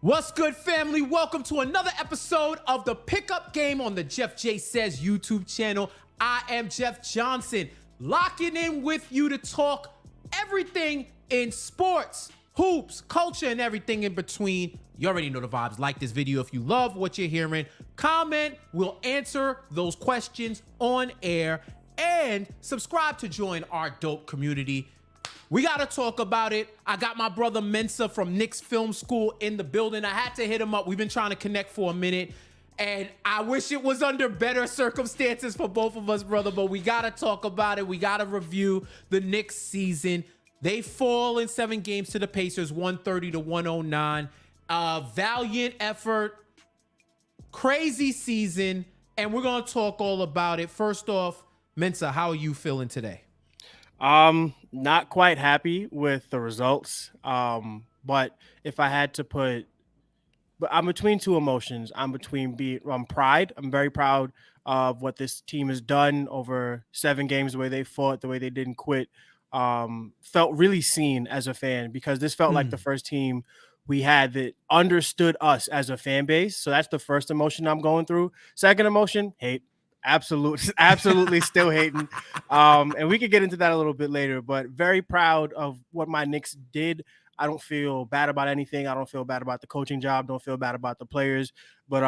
What's good, family? Welcome to another episode of the Pickup Game on the Jeff J Says YouTube channel. I am Jeff Johnson, locking in with you to talk everything in sports, hoops, culture, and everything in between. You already know the vibes. Like this video if you love what you're hearing. Comment, we'll answer those questions on air, and subscribe to join our dope community. We got to talk about it. I got my brother Mensa from Knicks Film School in the building. I had to hit him up. We've been trying to connect for a minute, and I wish it was under better circumstances for both of us, brother, but we got to talk about it. We got to review the Knicks season. They fall in 7 games to the Pacers, 130-109. Valiant effort, crazy season, and we're going to talk all about it. First off, Mensa, how are you feeling today? Not quite happy with the results. But if I had to put, but I'm between two emotions. I'm between pride. I'm very proud of what this team has done over 7 games, the way they fought, the way they didn't quit. Felt really seen as a fan because this felt like the first team we had that understood us as a fan base. So that's the first emotion I'm going through. Second emotion, hate. Absolutely still hating. And we could get into that a little bit later, but very proud of what my Knicks did. I don't feel bad about anything. I don't feel bad about the coaching job. Don't feel bad about the players. But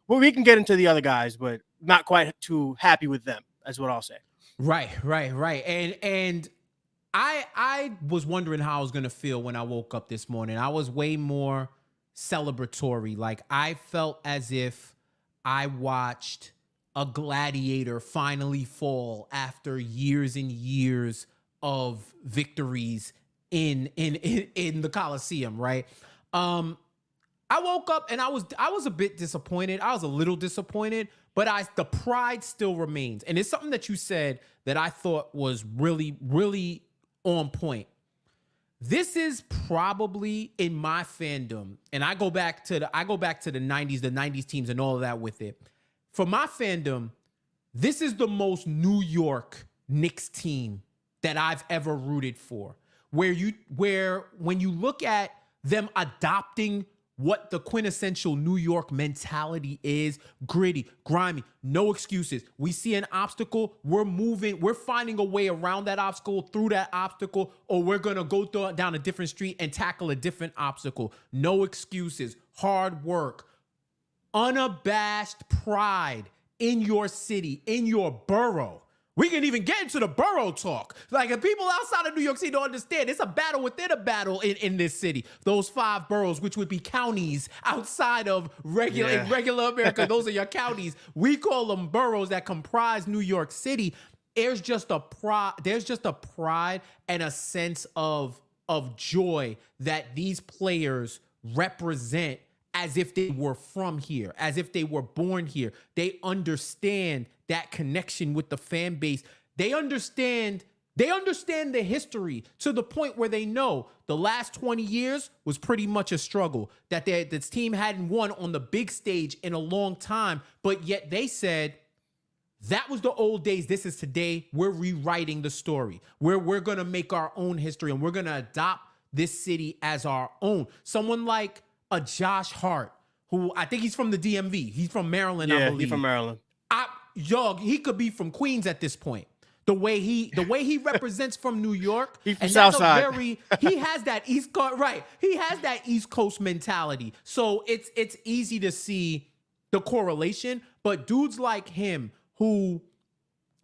well, we can get into the other guys, but not quite too happy with them, is what I'll say. Right. And I was wondering how I was gonna feel when I woke up this morning. I was way more celebratory. Like, I felt as if I watched a gladiator finally fall after years and years of victories in the Coliseum, right? I woke up and I was a bit disappointed. I was a little disappointed, but the pride still remains. And it's something that you said that I thought was really, really on point. This is probably, in my fandom, and I go back to the 90s teams and all of that with it. For my fandom, this is the most New York Knicks team that I've ever rooted for. Where when you look at them adopting what the quintessential New York mentality is, gritty, grimy, no excuses. We see an obstacle, we're finding a way around that obstacle, through that obstacle, or we're gonna go down a different street and tackle a different obstacle. No excuses, hard work, unabashed pride in your city, in your borough. We can even get into the borough talk. Like, if people outside of New York City don't understand, it's a battle within a battle in this city. Those 5 boroughs, which would be counties outside of regular America, those are your counties. We call them boroughs that comprise New York City. There's just a pride and a sense of joy that these players represent, as if they were from here, as if they were born here. They understand that connection with the fan base. They understand the history to the point where they know the last 20 years was pretty much a struggle, that this team hadn't won on the big stage in a long time, but yet they said, that was the old days. This is today. We're rewriting the story. We're going to make our own history, and we're going to adopt this city as our own. Someone like a Josh Hart, who I think he's from the DMV. He's from Maryland, I believe. He's from Maryland. He could be from Queens at this point. The way he represents from New York. He's from Southside. He has that East Coast, right? He has that East Coast mentality. So it's easy to see the correlation. But dudes like him who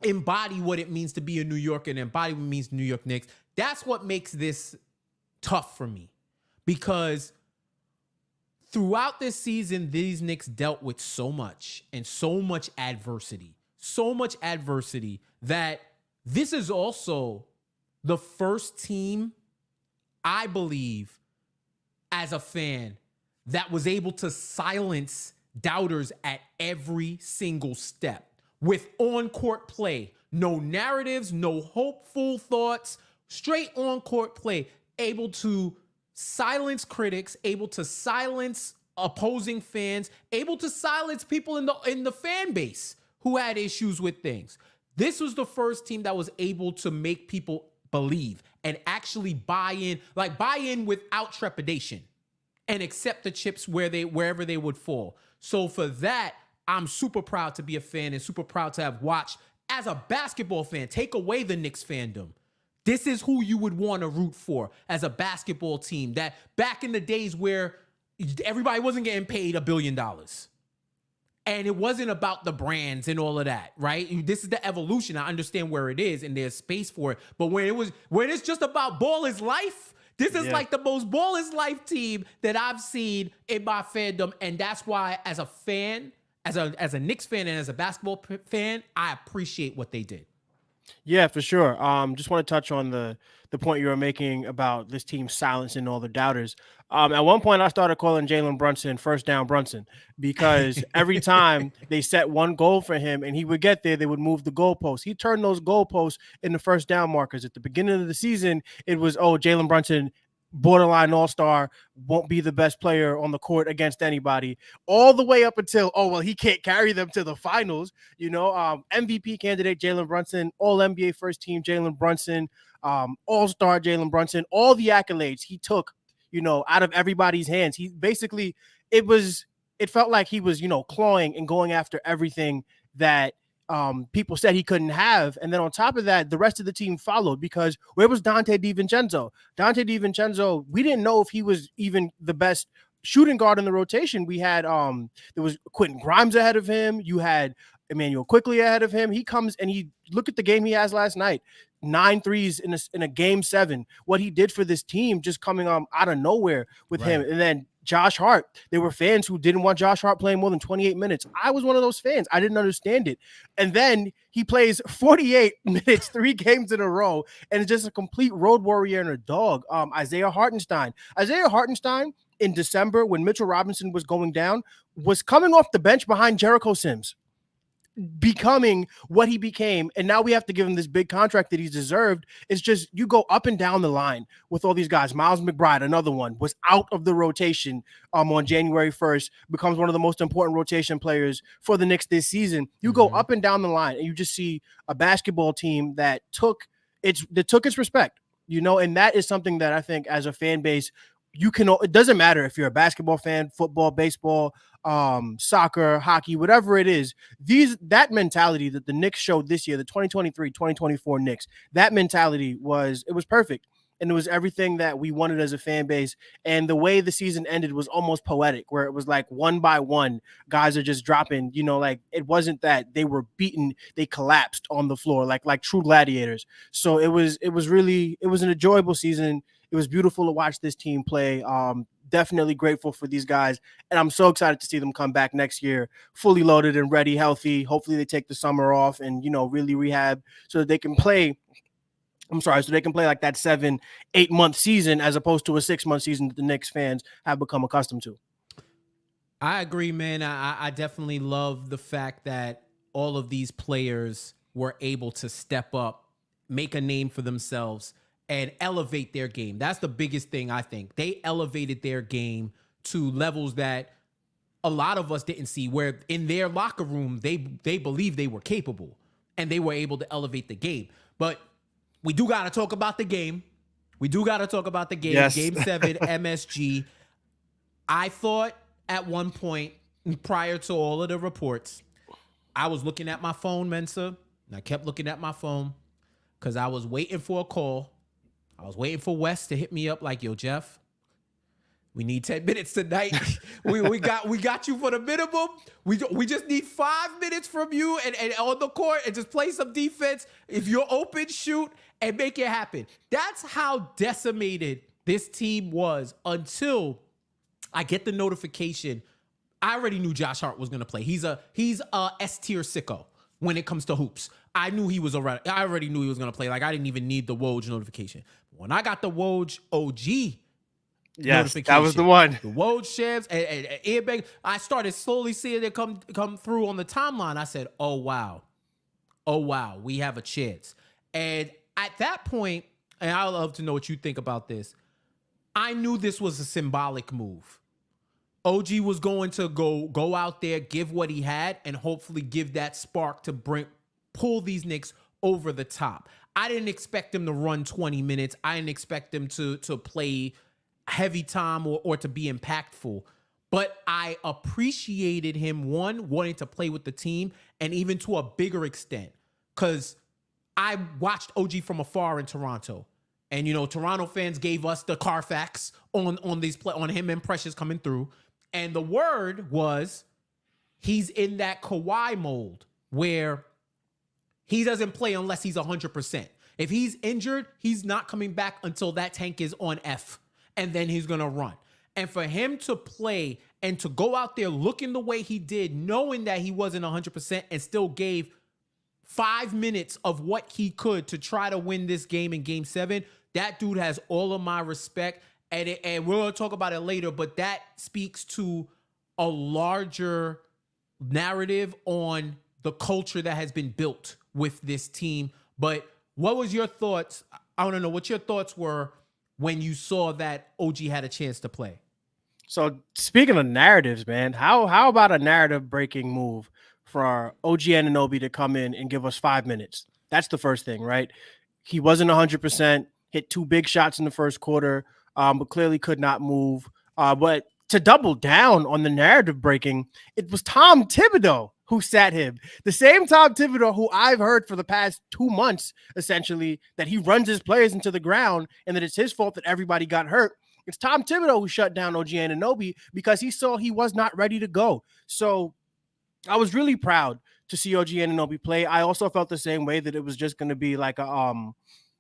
embody what it means to be a New Yorker and embody what it means New York Knicks, that's what makes this tough for me. Because throughout this season, these Knicks dealt with so much adversity that this is also the first team, I believe, as a fan, that was able to silence doubters at every single step with on-court play. No narratives, no hopeful thoughts, straight on-court play, able to silence critics, able to silence opposing fans, able to silence people in the fan base who had issues with things. This was the first team that was able to make people believe and actually buy in without trepidation. and accept the chips wherever they would fall. So for that, I'm super proud to be a fan and super proud to have watched as a basketball fan. Take away the Knicks fandom. This is who you would want to root for as a basketball team. That back in the days where everybody wasn't getting paid $1 billion. And it wasn't about the brands and all of that, right? This is the evolution. I understand where it is and there's space for it. But when it's just about ball is life, this is like the most ball is life team that I've seen in my fandom. And that's why as a fan, as a Knicks fan and as a basketball fan, I appreciate what they did. Yeah, for sure. Just want to touch on the point you were making about this team silencing all the doubters. At one point, I started calling Jalen Brunson first down Brunson because every time they set one goal for him and he would get there, they would move the goalposts. He turned those goalposts into first down markers. At the beginning of the season, it was, Jalen Brunson, borderline all-star, won't be the best player on the court against anybody, all the way up until, he can't carry them to the finals. MVP candidate Jalen Brunson, all NBA first team Jalen Brunson, all-star Jalen Brunson, all the accolades he took, out of everybody's hands. He basically, it felt like he was, clawing and going after everything that people said he couldn't have. And then on top of that, the rest of the team followed, because where was Dante DiVincenzo? Dante DiVincenzo, we didn't know if he was even the best shooting guard in the rotation. We had there was Quentin Grimes ahead of him. You had Emmanuel Quickly ahead of him. He comes and he look at the game he has last night. 9 threes in a game 7. What he did for this team, just coming out of nowhere with him. And then Josh Hart, there were fans who didn't want Josh Hart playing more than 28 minutes. I was one of those fans. I didn't understand it. And then he plays 48 minutes, 3 games in a row, and is just a complete road warrior and a dog. Isaiah Hartenstein in December, when Mitchell Robinson was going down, was coming off the bench behind Jericho Sims, becoming what he became. And now we have to give him this big contract that he's deserved. It's just, you go up and down the line with all these guys. Miles McBride, another one, was out of the rotation on January 1st, becomes one of the most important rotation players for the Knicks this season. You go up and down the line and you just see a basketball team that took its respect, and that is something that I think as a fan base, it doesn't matter if you're a basketball fan, football, baseball, soccer, hockey, whatever it is, that mentality that the Knicks showed this year, the 2023-2024 Knicks, that mentality was perfect. And it was everything that we wanted as a fan base. And the way the season ended was almost poetic, where it was like one by one, guys are just dropping, like it wasn't that they were beaten, they collapsed on the floor like true gladiators. So it was an enjoyable season. It was beautiful to watch this team play. Definitely grateful for these guys. And I'm so excited to see them come back next year, fully loaded and ready, healthy. Hopefully they take the summer off and, really rehab so that they can play. So they can play like that 7-8 month season as opposed to a 6-month season that the Knicks fans have become accustomed to. I agree, man. I definitely love the fact that all of these players were able to step up, make a name for themselves, and elevate their game. That's the biggest thing, I think. They elevated their game to levels that a lot of us didn't see, where in their locker room, they believed they were capable and they were able to elevate the game. But we do got to talk about the game. Yes. Game 7, MSG. I thought at one point, prior to all of the reports, I was looking at my phone, Mensa, and I kept looking at my phone because I was waiting for a call. I was waiting for Wes to hit me up like, yo, Jeff, we need 10 minutes tonight. we got you for the minimum. We just need 5 minutes from you and on the court and just play some defense. If you're open, shoot and make it happen. That's how decimated this team was until I get the notification. I already knew Josh Hart was going to play. He's a S-tier sicko when it comes to hoops. I knew he was already. I already knew he was going to play. Like, I didn't even need the Woj notification. When I got the Woj OG notification, that was the one. The Woj Shams and Airbag, I started slowly seeing it come through on the timeline. I said, oh, wow, we have a chance. And at that point, and I'd love to know what you think about this, I knew this was a symbolic move. OG was going to go out there, give what he had, and hopefully give that spark to pull these Knicks over the top. I didn't expect him to run 20 minutes. I didn't expect him to play heavy time or to be impactful. But I appreciated him, one, wanting to play with the team, and even to a bigger extent, because I watched OG from afar in Toronto. And, Toronto fans gave us the Carfax on him and Precious coming through. And the word was he's in that Kawhi mold where he doesn't play unless he's 100%. If he's injured, he's not coming back until that tank is on F. And then he's going to run. And for him to play and to go out there looking the way he did, knowing that he wasn't 100% and still gave 5 minutes of what he could to try to win this game in Game 7, that dude has all of my respect. And we're going to talk about it later, but that speaks to a larger narrative on the culture that has been built with this team. But what was your thoughts? I want to know what your thoughts were when you saw that OG had a chance to play. So speaking of narratives, man, how about a narrative breaking move for OG Anunoby to come in and give us 5 minutes? That's the first thing, right? He wasn't 100%, hit 2 big shots in the first quarter, but clearly could not move. But to double down on the narrative breaking, it was Tom Thibodeau who sat him. The same Tom Thibodeau who I've heard for the past 2 months, essentially, that he runs his players into the ground and that it's his fault that everybody got hurt. It's Tom Thibodeau who shut down OG Anunoby because he saw he was not ready to go. So I was really proud to see OG Anunoby play. I also felt the same way, that it was just going to be like a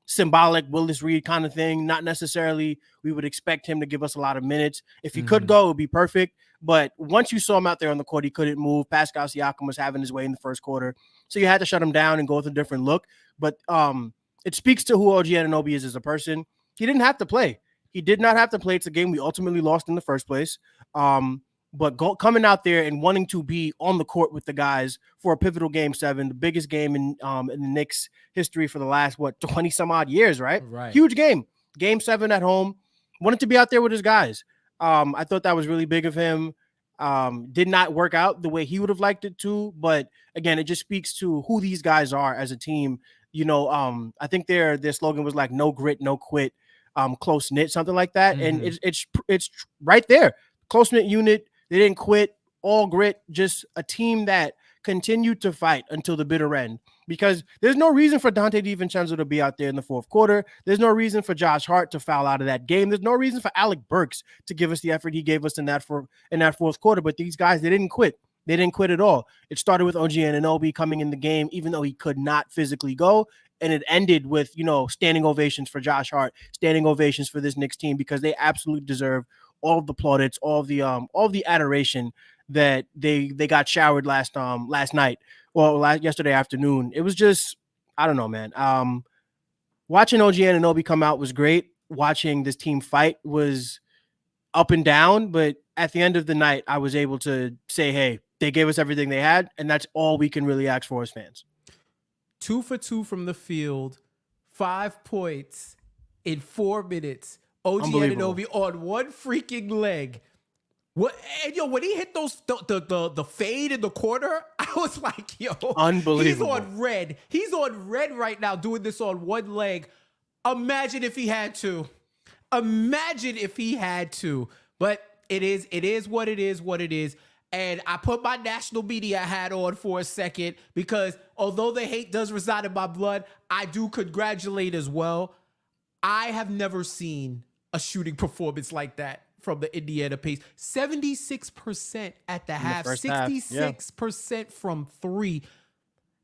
symbolic Willis Reed kind of thing. Not necessarily we would expect him to give us a lot of minutes. If he could go, it would be perfect. But once you saw him out there on the court, he couldn't move. Pascal Siakam was having his way in the first quarter. So you had to shut him down and go with a different look. But it speaks to who OG Anunoby is as a person. He didn't have to play. He did not have to play. It's a game we ultimately lost in the first place. But coming out there and wanting to be on the court with the guys for a pivotal Game 7, the biggest game in the Knicks history for the last, 20 some odd years, right? Huge game. Game 7 at home. Wanted to be out there with his guys. I thought that was really big of him. Did not work out the way he would have liked it to. But again, it just speaks to who these guys are as a team. I think their slogan was like "No grit, no quit." Close knit, something like that. And it's right there. Close knit unit. They didn't quit. All grit. Just a team that continued to fight until the bitter end. Because there's no reason for Dante DiVincenzo to be out there in the fourth quarter. There's no reason for Josh Hart to foul out of that game. There's no reason for Alec Burks to give us the effort he gave us in that fourth quarter. But these guys, they didn't quit. They didn't quit at all. It started with OG Anunoby coming in the game, even though he could not physically go. And it ended with, standing ovations for Josh Hart, standing ovations for this Knicks team, because they absolutely deserve all of the plaudits, all of the adoration that they got showered last night or yesterday afternoon. It was just, I don't know, man. Watching OG Anunoby come out was great. Watching this team fight was up and down, but at the end of the night, I was able to say, hey, they gave us everything they had, and that's all we can really ask for as fans. 2 for 2 from the field, 5 points in 4 minutes. OG Anunoby on one freaking leg. When he hit the fade in the corner, I was like, unbelievable. He's on red. He's on red right now doing this on one leg. Imagine if he had to. But it is what it is. And I put my national media hat on for a second, because although the hate does reside in my blood, I do congratulate as well. I have never seen a shooting performance like that from the Indiana Pacers. 76% at the half, 66% from 3,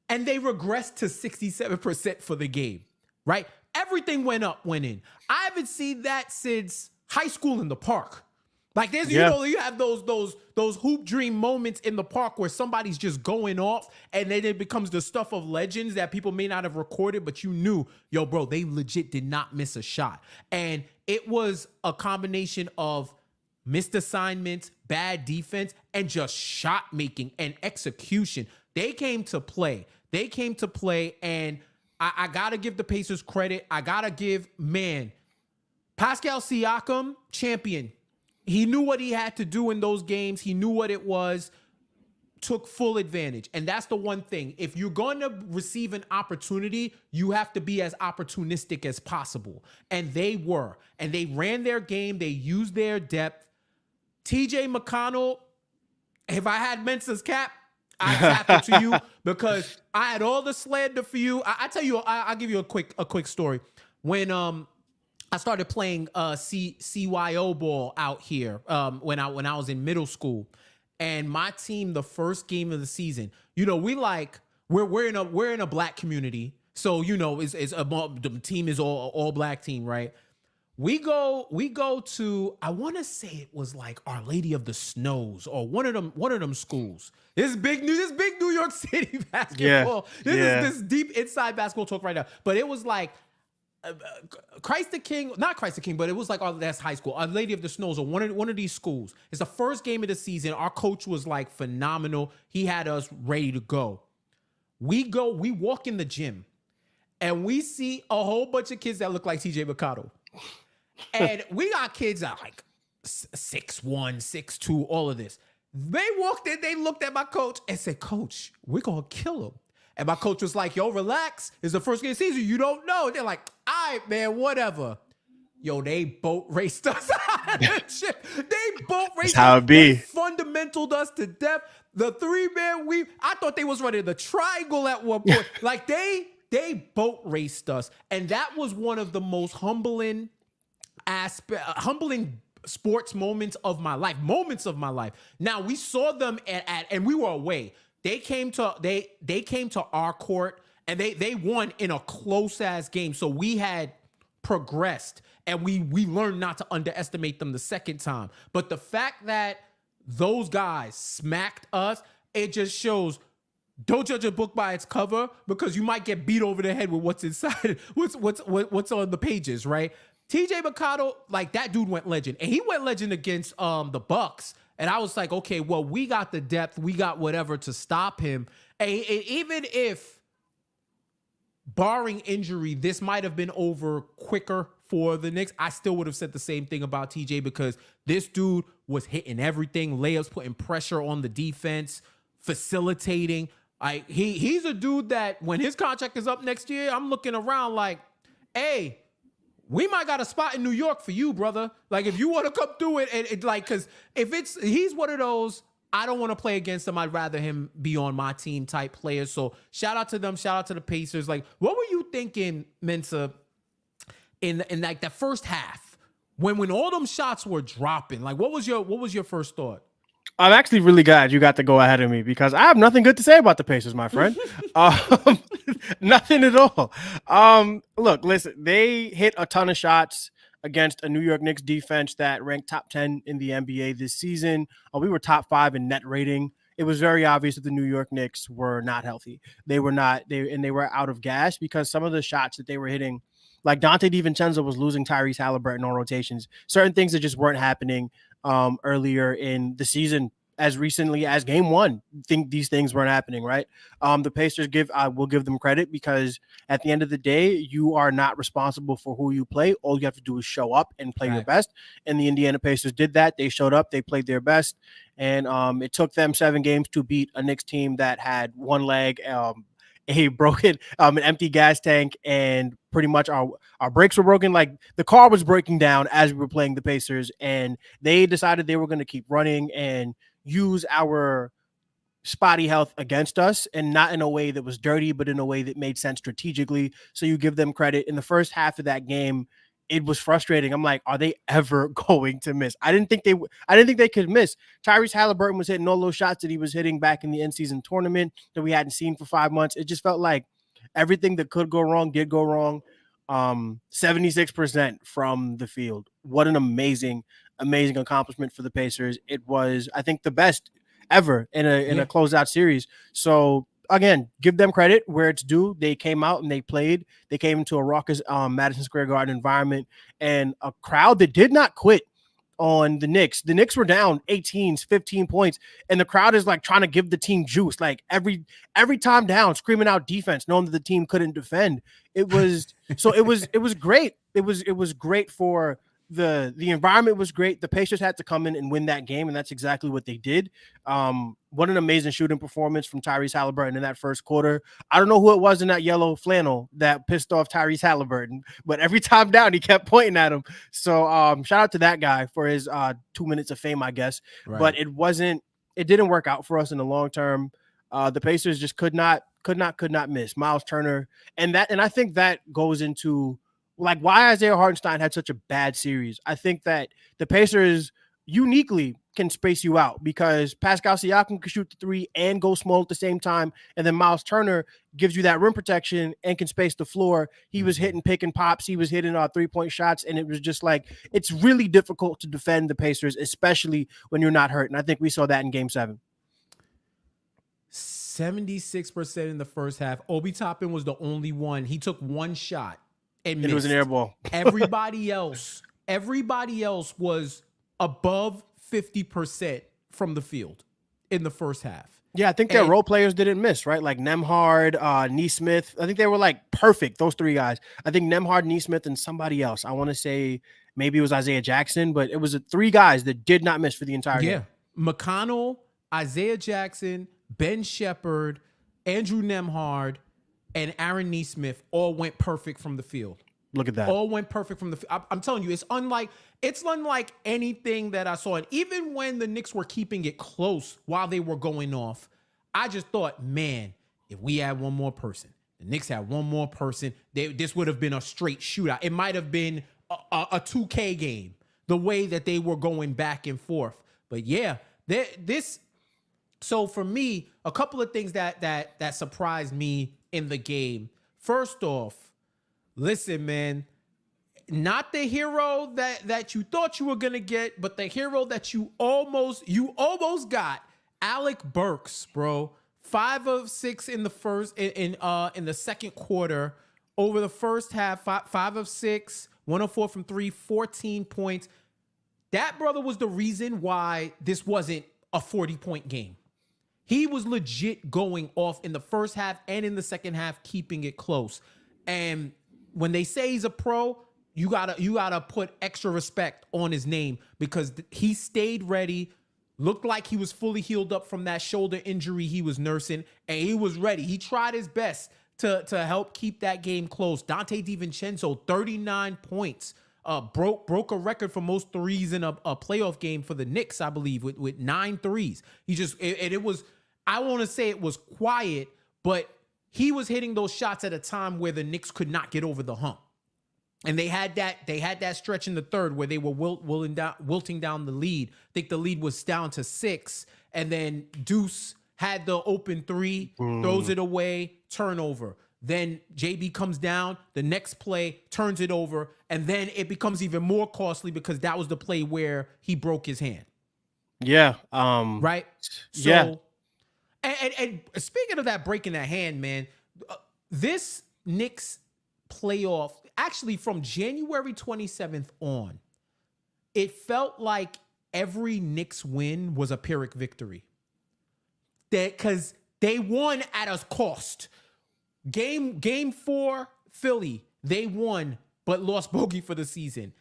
and they regressed to 67% for the game, right? Everything went in. I haven't seen that since high school in the park. Like there's, you have those hoop dream moments in the park where somebody's just going off, and then it becomes the stuff of legends that people may not have recorded, but you knew, bro, they legit did not miss a shot. And it was a combination of missed assignments, bad defense, and just shot making and execution. They came to play, and I gotta give the Pacers credit. I gotta give, Pascal Siakam, champion. He knew what he had to do in those games. He knew what it was took full advantage. And that's the one thing. If you're going to receive an opportunity, you have to be as opportunistic as possible. And they were. And they ran their game. They used their depth. TJ McConnell, if I had Mensa's cap, I tapped it to you because I had all the slander for you. I tell you, I'll give you a quick story. When I started playing CYO ball out here when I was in middle school, and my team, the first game of the season, you know, we're in a black community, so you know, the team is all black team, right? We go to, I want to say it was like Our Lady of the Snows or one of them schools. This big New York City basketball. This deep inside basketball talk right now. But it was like Christ the King, not Christ the King, but it was like, oh, that's high school. Our Lady of the Snows or one of these schools. It's the first game of the season. Our coach was like phenomenal. He had us ready to go. We walk in the gym and we see a whole bunch of kids that look like TJ McConnell. And we got kids that like 6'1", 6'2", all of this. They walked in, they looked at my coach and said, "Coach, we're going to kill him." And my coach was like, "Yo, relax. It's the first game of the season. You don't know." And they're like, "All right, man, whatever." Yo, they boat raced us out of the ship. They boat raced us. That's how it be. They fundamentaled us to death. The 3-man weave. I thought they was running the triangle at one point. Like they boat raced us. And that was one of the most humbling sports moments of my life. Now we saw them and we were away. They came to our court and they won in a close ass game. So we had progressed and we learned not to underestimate them the second time. But the fact that those guys smacked us, it just shows, don't judge a book by its cover, because you might get beat over the head with what's inside, what's on the pages, right? TJ McConnell, like that dude went legend. And he went legend against the Bucks. And I was like, okay, well, we got the depth, we got whatever to stop him. And even if, barring injury, this might have been over quicker for the Knicks, I still would have said the same thing about TJ, because this dude was hitting everything, layups, putting pressure on the defense, facilitating. He's a dude that when his contract is up next year, I'm looking around like, hey, we might got a spot in New York for you, brother. Like, if you want to come through it, because he's one of those, I don't want to play against him. I'd rather him be on my team type players. So shout out to them. Shout out to the Pacers. Like, what were you thinking, Mensa, in like that first half when all them shots were dropping? Like, what was your first thought? I'm actually really glad you got to go ahead of me, because I have nothing good to say about the Pacers, my friend. Nothing at all. Look, listen, they hit a ton of shots against a New York Knicks defense that ranked top 10 in the NBA this season. We were top 5 in net rating. It was very obvious that the New York Knicks were not healthy. They were out of gas, because some of the shots that they were hitting, like Dante DiVincenzo was losing Tyrese Halliburton on rotations. Certain things that just weren't happening earlier in the season, as recently as game 1. Think these things weren't happening, right? The Pacers I will give them credit, because at the end of the day, you are not responsible for who you play. All you have to do is show up and play your best. And the Indiana Pacers did that. They showed up, they played their best. And it took them 7 games to beat a Knicks team that had one leg, a broken, an empty gas tank, and pretty much our brakes were broken. Like, the car was breaking down as we were playing the Pacers, and they decided they were going to keep running and use our spotty health against us, and not in a way that was dirty, but in a way that made sense strategically. So you give them credit. In the first half of that game, it was frustrating. I'm like, are they ever going to miss? I didn't think they could miss. Tyrese Halliburton was hitting all those shots that he was hitting back in the in-season tournament that we hadn't seen for 5 months. It just felt like everything that could go wrong did go wrong. 76% from the field. What an amazing accomplishment for the Pacers. It was, I think, the best ever in a closeout series. So again, give them credit where it's due. They came out and they played. They came into a raucous Madison Square Garden environment, and a crowd that did not quit on the Knicks. The Knicks were down 15 points, and the crowd is like trying to give the team juice. Like every time down, screaming out defense, knowing that the team couldn't defend. It was great. It was great for the environment was great. The Pacers had to come in and win that game, and that's exactly what they did. What an amazing shooting performance from Tyrese Halliburton in that first quarter. I don't know who it was in that yellow flannel that pissed off Tyrese Halliburton, but every time down he kept pointing at him. So shout out to that guy for his 2 minutes of fame, I guess. Right. But it didn't work out for us in the long term. The Pacers just could not miss Miles Turner, and I think that goes into like why Isaiah Hartenstein had such a bad series. I think that the Pacers uniquely can space you out because Pascal Siakam can shoot the three and go small at the same time, and then Miles Turner gives you that rim protection and can space the floor. He was hitting pick and pops, he was hitting 3-point shots, and it was just like it's really difficult to defend the Pacers, especially when you're not hurt. And I think we saw that in Game 7. 76% in the first half. Obi Toppin was the only one. He took one shot. And it was an air ball. everybody else was above 50% from the field in the first half. Yeah, I think their role players didn't miss, right? Like Nembhard, Nesmith. I think they were like perfect, those three guys. I think Nembhard, Nesmith, and somebody else. I want to say maybe it was Isaiah Jackson, but it was three guys that did not miss for the entire game. McConnell, Isaiah Jackson, Ben Shepherd, Andrew Nembhard, and Aaron Nesmith all went perfect from the field. Look at that. All went perfect from the field. I'm telling you, it's unlike anything that I saw. And even when the Knicks were keeping it close while they were going off, I just thought, man, if we had one more person, the Knicks had one more person, this would have been a straight shootout. It might have been a 2K game, the way that they were going back and forth. But yeah, so for me, a couple of things that surprised me in the game. First off, listen, man, not the hero that you thought you were gonna get, but the hero that you almost got. Alec Burks, bro. 5 of 6 in the first in the second quarter. Over the first half, 5 of 6, 104 from 3, 14 points. That brother was the reason why this wasn't a 40-point game. He was legit going off in the first half and in the second half, keeping it close. And when they say he's a pro, you gotta put extra respect on his name because he stayed ready, looked like he was fully healed up from that shoulder injury he was nursing, and he was ready. He tried his best to help keep that game close. Dante DiVincenzo, 39 points. Broke a record for most threes in a playoff game for the Knicks, I believe, with 9 threes. It was, I want to say it was quiet, but he was hitting those shots at a time where the Knicks could not get over the hump. And they had that stretch in the third where they were wilting down the lead. I think the lead was down to 6. And then Deuce had the open three, throws it away, turnover. Then JB comes down, the next play turns it over, and then it becomes even more costly because that was the play where he broke his hand. Yeah. Right? So, yeah. And speaking of that breaking that hand, man, this Knicks playoff, actually from January 27th on, it felt like every Knicks win was a Pyrrhic victory. Because they won at a cost. Game 4, Philly, they won, but lost bogey for the season.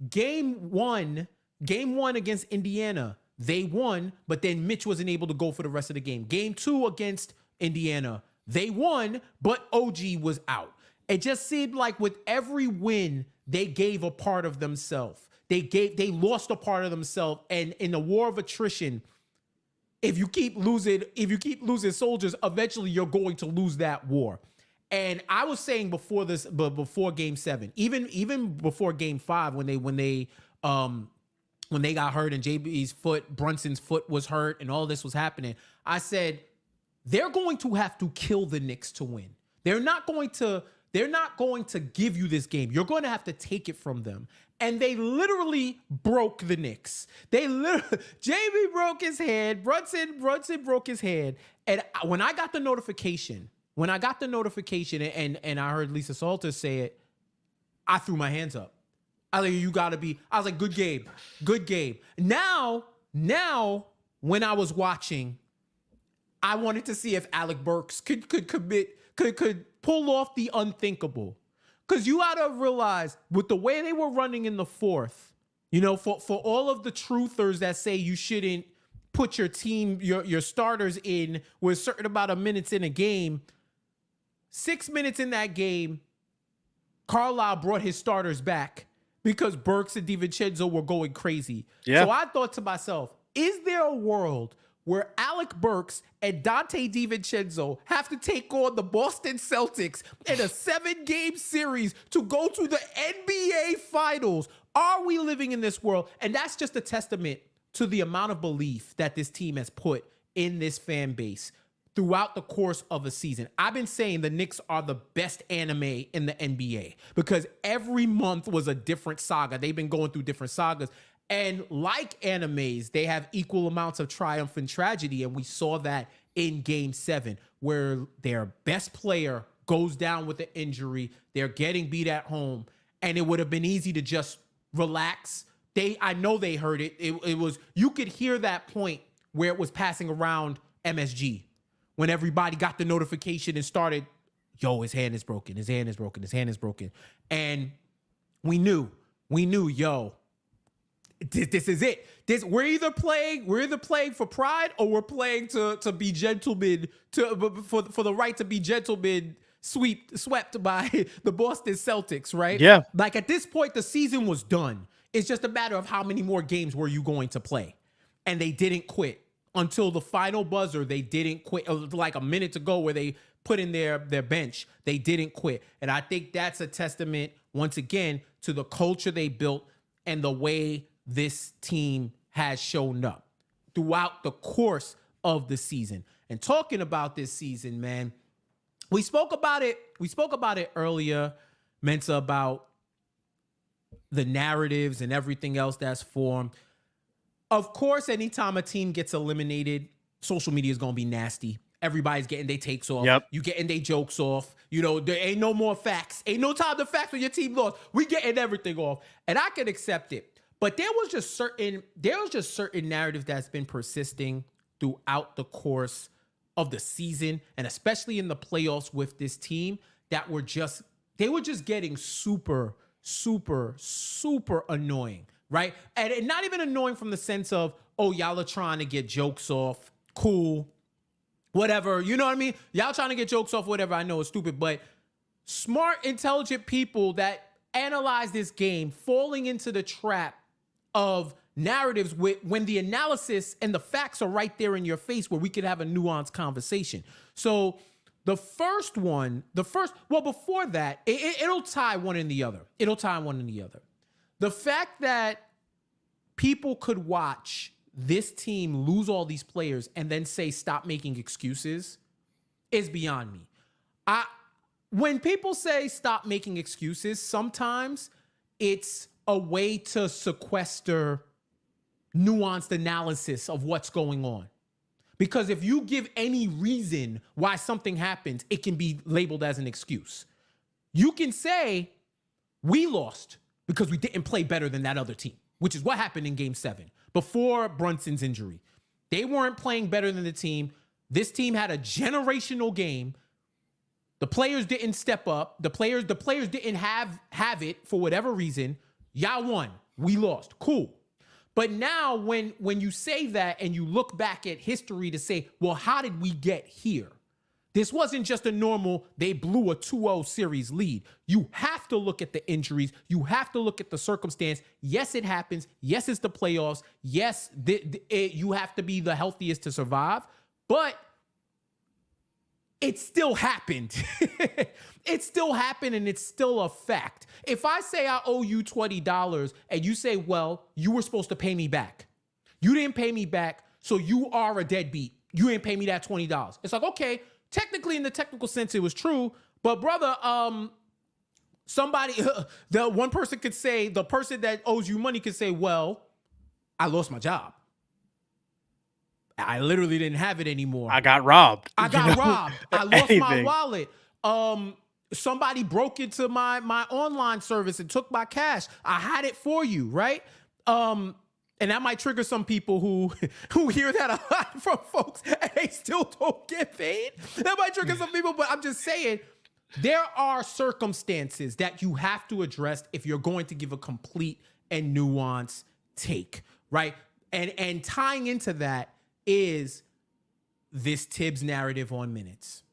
Game one against Indiana, they won, but then Mitch wasn't able to go for the rest of the game. Game 2 against Indiana, they won, but OG was out. It just seemed like with every win, they gave a part of themselves. They lost a part of themselves, and in the war of attrition, if you keep losing soldiers, eventually you're going to lose that war. And I was saying before Game 7, even before Game 5, when they got hurt and JB's foot, Brunson's foot was hurt, and all this was happening, I said they're going to have to kill the Knicks to win. They're not going to give you this game. You're going to have to take it from them. And they literally broke the Knicks. JB broke his hand. Brunson broke his hand. And when I got the notification, and I heard Lisa Salters say it, I threw my hands up. I was like, good game. Now, when I was watching, I wanted to see if Alec Burks could pull off the unthinkable. Because you got to realize, with the way they were running in the fourth, You know, for all of the truthers that say you shouldn't put your team, your starters in with a certain amount of minutes in a game, 6 minutes in that game, Carlisle brought his starters back because Burks and DiVincenzo were going crazy. Yeah. So I thought to myself, is there a world where Alec Burks and Dante DiVincenzo have to take on the Boston Celtics in a 7-game series to go to the NBA Finals? Are we living in this world? And that's just a testament to the amount of belief that this team has put in this fan base throughout the course of a season. I've been saying the Knicks are the best anime in the NBA because every month was a different saga. They've been going through different sagas. And like animes, they have equal amounts of triumph and tragedy. And we saw that in Game 7, where their best player goes down with an injury. They're getting beat at home. And it would have been easy to just relax. I know they heard it. It was, you could hear that point where it was passing around MSG when everybody got the notification and started, yo, his hand is broken. His hand is broken. His hand is broken. And we knew, yo, this is it. We're either playing for pride or we're playing to be gentlemen, for the right to be gentlemen swept by the Boston Celtics, right? Yeah. Like at this point, the season was done. It's just a matter of how many more games were you going to play. And they didn't quit until the final buzzer. They didn't quit. It was like a minute to go where they put in their bench. They didn't quit. And I think that's a testament, once again, to the culture they built and the way this team has shown up throughout the course of the season. And talking about this season, man, we spoke about it earlier, Mensa, about the narratives and everything else that's formed. Of course, anytime a team gets eliminated, social media is going to be nasty. Everybody's getting their takes off. Yep. You getting their jokes off. You know, there ain't no more facts. Ain't no time to facts when your team lost. We getting everything off. And I can accept it. But there was just certain narrative that's been persisting throughout the course of the season, and especially in the playoffs with this team, that were just getting super, super, super annoying, right? And not even annoying from the sense of, oh, y'all are trying to get jokes off. Cool. Whatever. You know what I mean? Y'all trying to get jokes off, whatever. I know it's stupid, but smart, intelligent people that analyze this game falling into the trap of narratives when the analysis and the facts are right there in your face where we could have a nuanced conversation. So before that, it'll tie one in the other. The fact that people could watch this team lose all these players and then say, stop making excuses, is beyond me. When people say stop making excuses, sometimes it's a way to sequester nuanced analysis of what's going on. Because if you give any reason why something happens, it can be labeled as an excuse. You can say, we lost because we didn't play better than that other team, which is what happened in Game 7 before Brunson's injury. They weren't playing better than the team. This team had a generational game. The players didn't step up. The players didn't have it for whatever reason. Y'all won. We lost. Cool. But now when you say that and you look back at history to say, well, how did we get here? This wasn't just a normal, they blew a 2-0 series lead. You have to look at the injuries. You have to look at the circumstance. Yes, it happens. Yes, it's the playoffs. Yes, you have to be the healthiest to survive. But it still happened. It still happened, and it's still a fact. If I say I owe you $20 and you say, well, you were supposed to pay me back. You didn't pay me back, so you are a deadbeat. You didn't pay me that $20. It's like, okay, technically in the technical sense it was true, but brother, somebody, the one person could say, the person that owes you money could say, well, I lost my job. I literally didn't have it anymore. I got robbed. I lost my wallet. Somebody broke into my online service and took my cash. I had it for you, right? And that might trigger some people who hear that a lot from folks and they still don't get paid. That might trigger some people, but I'm just saying there are circumstances that you have to address if you're going to give a complete and nuanced take, right? And tying into that is this Tibbs narrative on minutes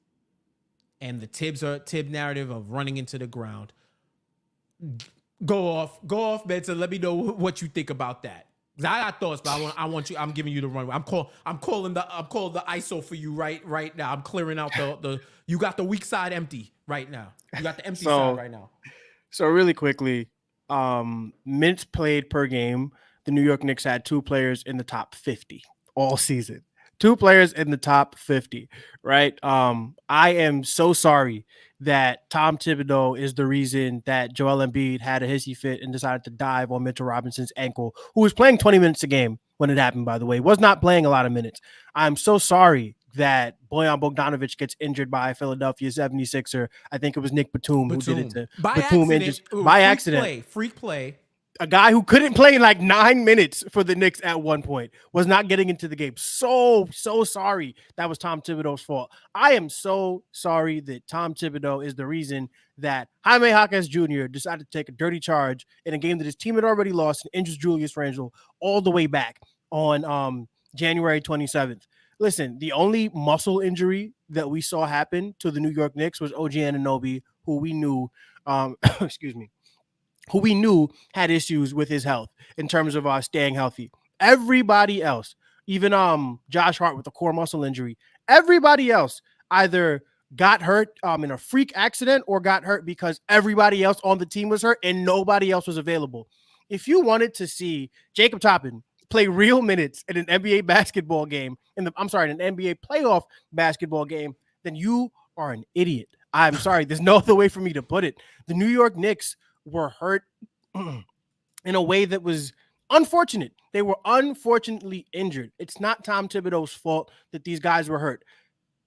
and the Tibbs narrative of running into the ground. Go off, Mensa. Let me know what you think about that. I got thoughts, but I want you. I'm giving you the runway. I'm calling the ISO for you right now. I'm clearing out the. You got the weak side empty right now. You got the empty side right now. So really quickly, minutes played per game. The New York Knicks had 2 players in the top 50 all season. 2 players in the top 50, right? I am so sorry that Tom Thibodeau is the reason that Joel Embiid had a hissy fit and decided to dive on Mitchell Robinson's ankle, who was playing 20 minutes a game when it happened, by the way, was not playing a lot of minutes. I'm so sorry that Bojan Bogdanovic gets injured by a Philadelphia 76er. I think it was Nick Batum who did it to Batum injured by accident. Freak play. A guy who couldn't play in like 9 minutes for the Knicks at one point was not getting into the game. So sorry. That was Tom Thibodeau's fault. I am so sorry that Tom Thibodeau is the reason that Jaime Jaquez Jr. decided to take a dirty charge in a game that his team had already lost and injured Julius Randle all the way back on January 27th. Listen, the only muscle injury that we saw happen to the New York Knicks was OG Anunoby, who we knew, who we knew had issues with his health in terms of staying healthy. Everybody else, even Josh Hart with a core muscle injury, everybody else either got hurt in a freak accident or got hurt because everybody else on the team was hurt and nobody else was available. If you wanted to see Jacob Toppin play real minutes in an NBA basketball game, an NBA playoff basketball game, then you are an idiot. I'm sorry. There's no other way for me to put it. The New York Knicks were hurt in a way that was unfortunate. They were unfortunately injured. It's not Tom Thibodeau's fault that these guys were hurt.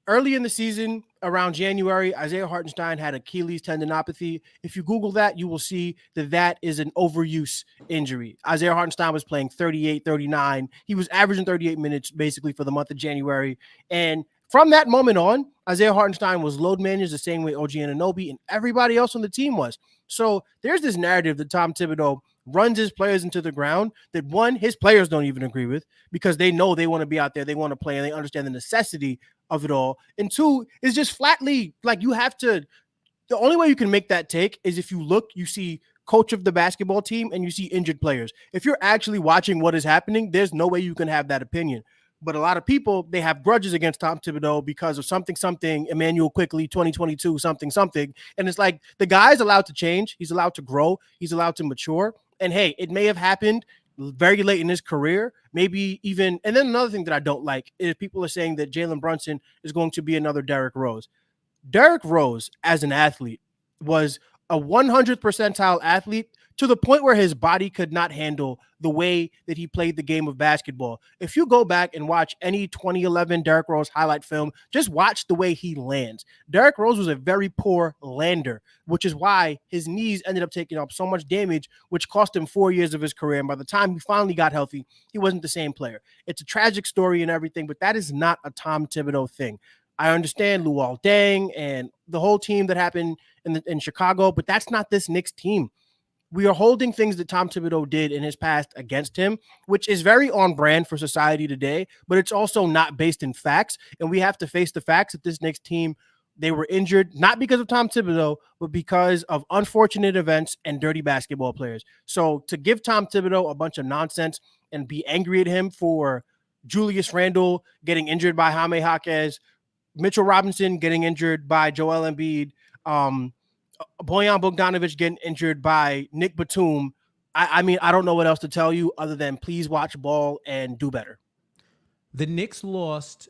Early in the season, around January, Isaiah Hartenstein had Achilles tendinopathy. If you Google that, you will see that that is an overuse injury. Isaiah Hartenstein was playing 38, 39. He was averaging 38 minutes basically for the month of January. And from that moment on, Isaiah Hartenstein was load managed the same way OG Anunoby and everybody else on the team was. So there's this narrative that Tom Thibodeau runs his players into the ground that, one, his players don't even agree with because they know they want to be out there, they want to play, and they understand the necessity of it all. And 2, is just flatly like you have to – the only way you can make that take is if you look, you see coach of the basketball team and you see injured players. If you're actually watching what is happening, there's no way you can have that opinion. But a lot of people, they have grudges against Tom Thibodeau because of something, Emmanuel Quickly, 2022, something. And it's like the guy's allowed to change. He's allowed to grow. He's allowed to mature. And hey, it may have happened very late in his career, maybe even. And then another thing that I don't like is people are saying that Jalen Brunson is going to be another Derrick Rose. Derrick Rose, as an athlete, was a 100 percentile athlete to the point where his body could not handle the way that he played the game of basketball. If you go back and watch any 2011 Derrick Rose highlight film, just watch the way he lands. Derrick Rose was a very poor lander, which is why his knees ended up taking up so much damage, which cost him 4 years of his career. And by the time he finally got healthy, he wasn't the same player. It's a tragic story and everything, but that is not a Tom Thibodeau thing. I understand Luol Deng and the whole team that happened in Chicago, but that's not this Knicks team. We are holding things that Tom Thibodeau did in his past against him, which is very on brand for society today, but it's also not based in facts. And we have to face the facts that this Knicks team, they were injured, not because of Tom Thibodeau, but because of unfortunate events and dirty basketball players. So to give Tom Thibodeau a bunch of nonsense and be angry at him for Julius Randle getting injured by Jaime Jaquez, Mitchell Robinson getting injured by Joel Embiid, Bojan Bogdanovic getting injured by Nick Batum. I mean, I don't know what else to tell you other than please watch ball and do better. The Knicks lost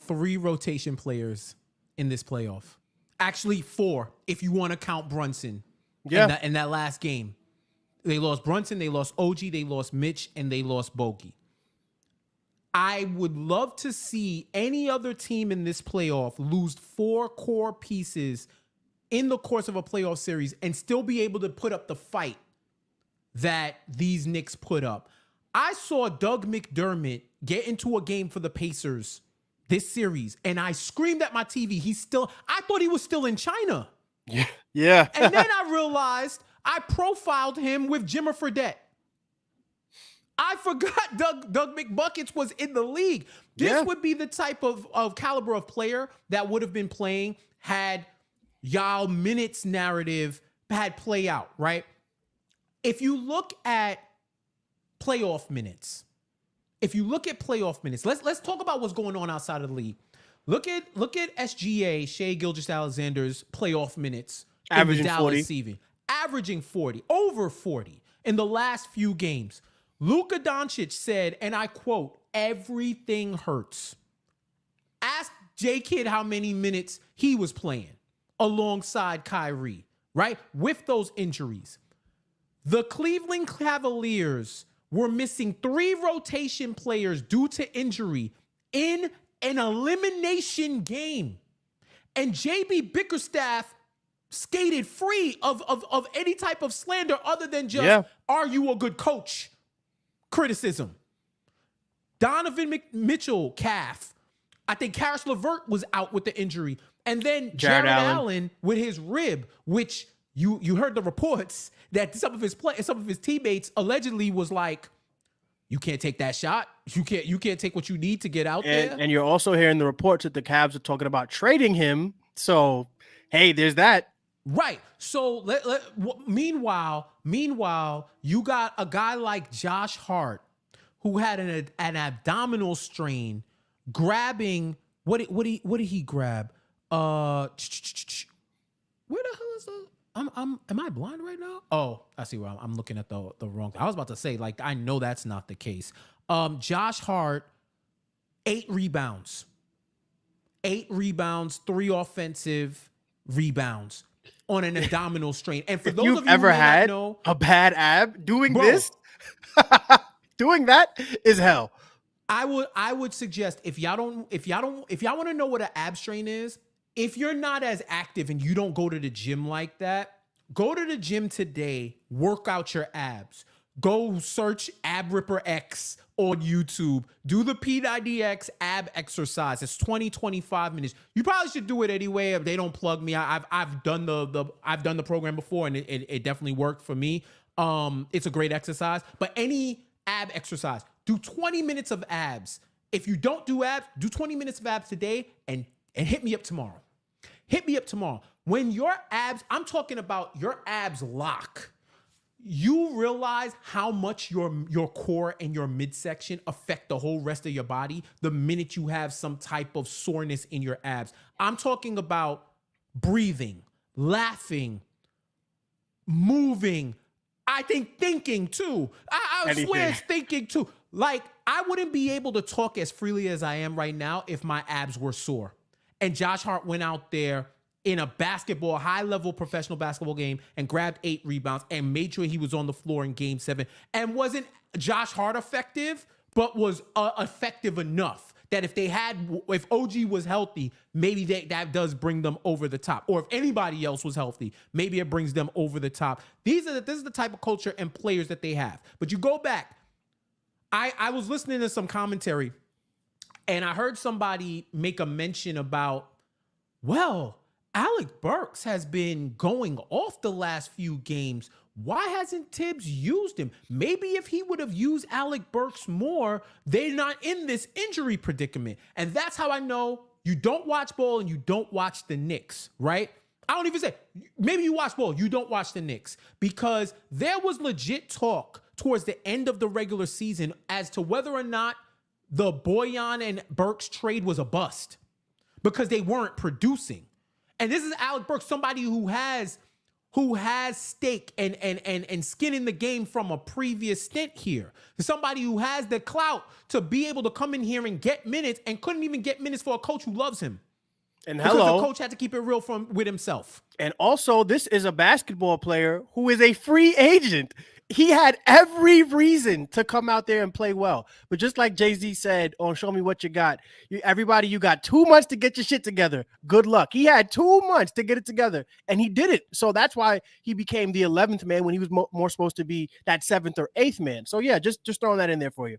3 rotation players in this playoff. Actually, 4, if you want to count Brunson. Yeah. In that last game. They lost Brunson, they lost OG, they lost Mitch, and they lost Bogey. I would love to see any other team in this playoff lose 4 core pieces in the course of a playoff series and still be able to put up the fight that these Knicks put up. I saw Doug McDermott get into a game for the Pacers this series, and I screamed at my TV. I thought he was still in China. Yeah. And then I realized I profiled him with Jimmer Fredette. I forgot Doug McBuckets was in the league. This would be the type of caliber of player that would have been playing had y'all minutes narrative had play out, right? If you look at playoff minutes, let's talk about what's going on outside of the league. Look at SGA, Shea Gilgeous-Alexander's playoff minutes averaging in the Dallas 40. season, averaging 40, over 40 in the last few games. Luka Doncic said, and I quote, "Everything hurts." Ask J Kidd how many minutes he was playing alongside Kyrie, right? With those injuries. The Cleveland Cavaliers were missing 3 rotation players due to injury in an elimination game. And JB Bickerstaff skated free of any type of slander other than just, are you a good coach? Criticism. Donovan Mitchell, calf. I think Karis LeVert was out with the injury. And then Jared Allen with his rib, which you heard the reports that some of his teammates allegedly was like, you can't take that shot. You can't take what you need to get out there. And you're also hearing the reports that the Cavs are talking about trading him. So, hey, there's that. Right. So meanwhile, you got a guy like Josh Hart who had an abdominal strain, grabbing what did he grab? Where the hell is the? Am I blind right now? Oh, I see where I'm looking at the wrong thing. I was about to say, like, I know that's not the case. Josh Hart, 8 rebounds, 3 offensive rebounds on an abdominal strain. And for if those you've of you ever who had know, a bad ab doing this, doing that is hell. I would suggest if y'all want to know what an ab strain is, if you're not as active and you don't go to the gym like that, go to the gym today, work out your abs. Go search Ab Ripper X on YouTube. Do the P90X ab exercise. It's 20-25 minutes. You probably should do it anyway. If they don't plug me, I've done the program before and it definitely worked for me. It's a great exercise. But any ab exercise, do 20 minutes of abs. If you don't do abs, do 20 minutes of abs today and hit me up tomorrow. Hit me up tomorrow. When your abs, I'm talking about your abs lock, you realize how much your core and your midsection affect the whole rest of your body the minute you have some type of soreness in your abs. I'm talking about breathing, laughing, moving. I think thinking too. I swear it's thinking too. Like, I wouldn't be able to talk as freely as I am right now if my abs were sore. And Josh Hart went out there in a high-level professional basketball game and grabbed 8 rebounds and made sure he was on the floor in Game 7. And wasn't Josh Hart effective, but was effective enough that if OG was healthy, maybe that does bring them over the top. Or if anybody else was healthy, maybe it brings them over the top. This is the type of culture and players that they have. But you go back, I was listening to some commentary, and I heard somebody make a mention about, well, Alec Burks has been going off the last few games. Why hasn't Tibbs used him? Maybe if he would have used Alec Burks more, they're not in this injury predicament. And that's how I know you don't watch ball and you don't watch the Knicks, right? I don't even say, maybe you watch ball, you don't watch the Knicks. Because there was legit talk towards the end of the regular season as to whether or not the Boyan and Burks trade was a bust. Because they weren't producing. And this is Alec Burks, somebody who has stake and skin in the game from a previous stint here. Somebody who has the clout to be able to come in here and get minutes and couldn't even get minutes for a coach who loves him. And because the coach had to keep it real with himself. And also, this is a basketball player who is a free agent. He had every reason to come out there and play well. But just like Jay-Z said on Show Me What You Got, everybody, you got 2 months to get your shit together. Good luck. He had 2 months to get it together, and he did it. So that's why he became the 11th man when he was more supposed to be that 7th or 8th man. So, yeah, just throwing that in there for you.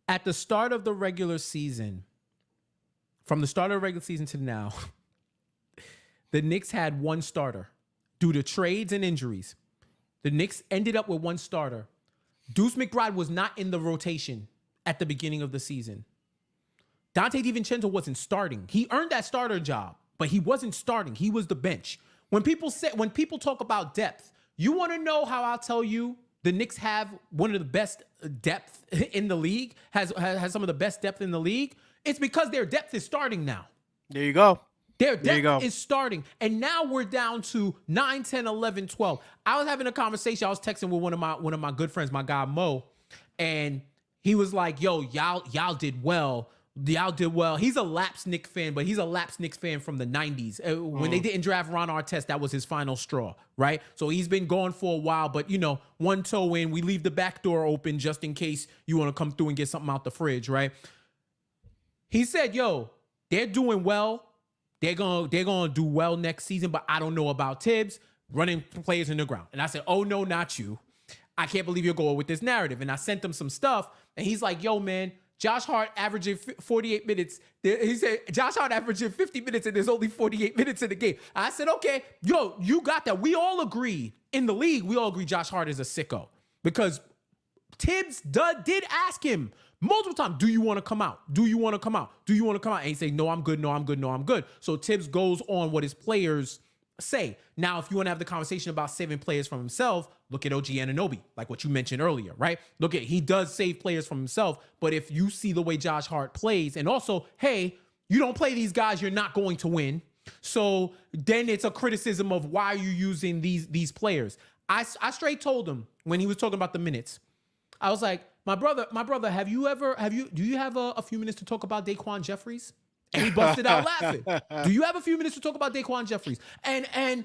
At the start of the regular season, from the start of the regular season to now, the Knicks had 1 starter due to trades and injuries. The Knicks ended up with 1 starter. Deuce McBride was not in the rotation at the beginning of the season. Dante DiVincenzo wasn't starting. He earned that starter job, but he wasn't starting. He was the bench. When people talk about depth, you want to know how I'll tell you the Knicks have one of the best depth in the league, has some of the best depth in the league? It's because their depth is starting now. There you go. Their depth is starting. And now we're down to 9, 10, 11, 12. I was having a conversation. I was texting with one of my good friends, my guy Mo, and he was like, yo, y'all did well. Y'all did well. He's a lapsed Knicks fan, but he's a lapsed Knicks fan from the 90s. When they didn't draft Ron Artest, that was his final straw, right? So he's been going for a while, but, one toe in, we leave the back door open just in case you want to come through and get something out the fridge, right? He said, yo, they're doing well. They're gonna do well next season, but I don't know about Tibbs running players in the ground. And I said, oh, no, not you. I can't believe you're going with this narrative. And I sent him some stuff, and he's like, yo, man, Josh Hart averaging 48 minutes. He said, Josh Hart averaging 50 minutes and there's only 48 minutes in the game. I said, okay, yo, you got that. We all agree in the league. We all agree Josh Hart is a sicko because Tibbs did ask him multiple times, do you want to come out? Do you want to come out? Do you want to come out? And he said, no, I'm good. No, I'm good. No, I'm good. So Tibbs goes on what his players say. Now, if you want to have the conversation about saving players from himself, look at OG Anunoby, like what you mentioned earlier, right? He does save players from himself, but if you see the way Josh Hart plays, and also, hey, you don't play these guys, you're not going to win. So then it's a criticism of why are you using these players. I straight told him when he was talking about the minutes, I was like, my brother, do you have a few minutes to talk about Daquan Jeffries? And he busted out laughing. Do you have a few minutes to talk about Daquan Jeffries? And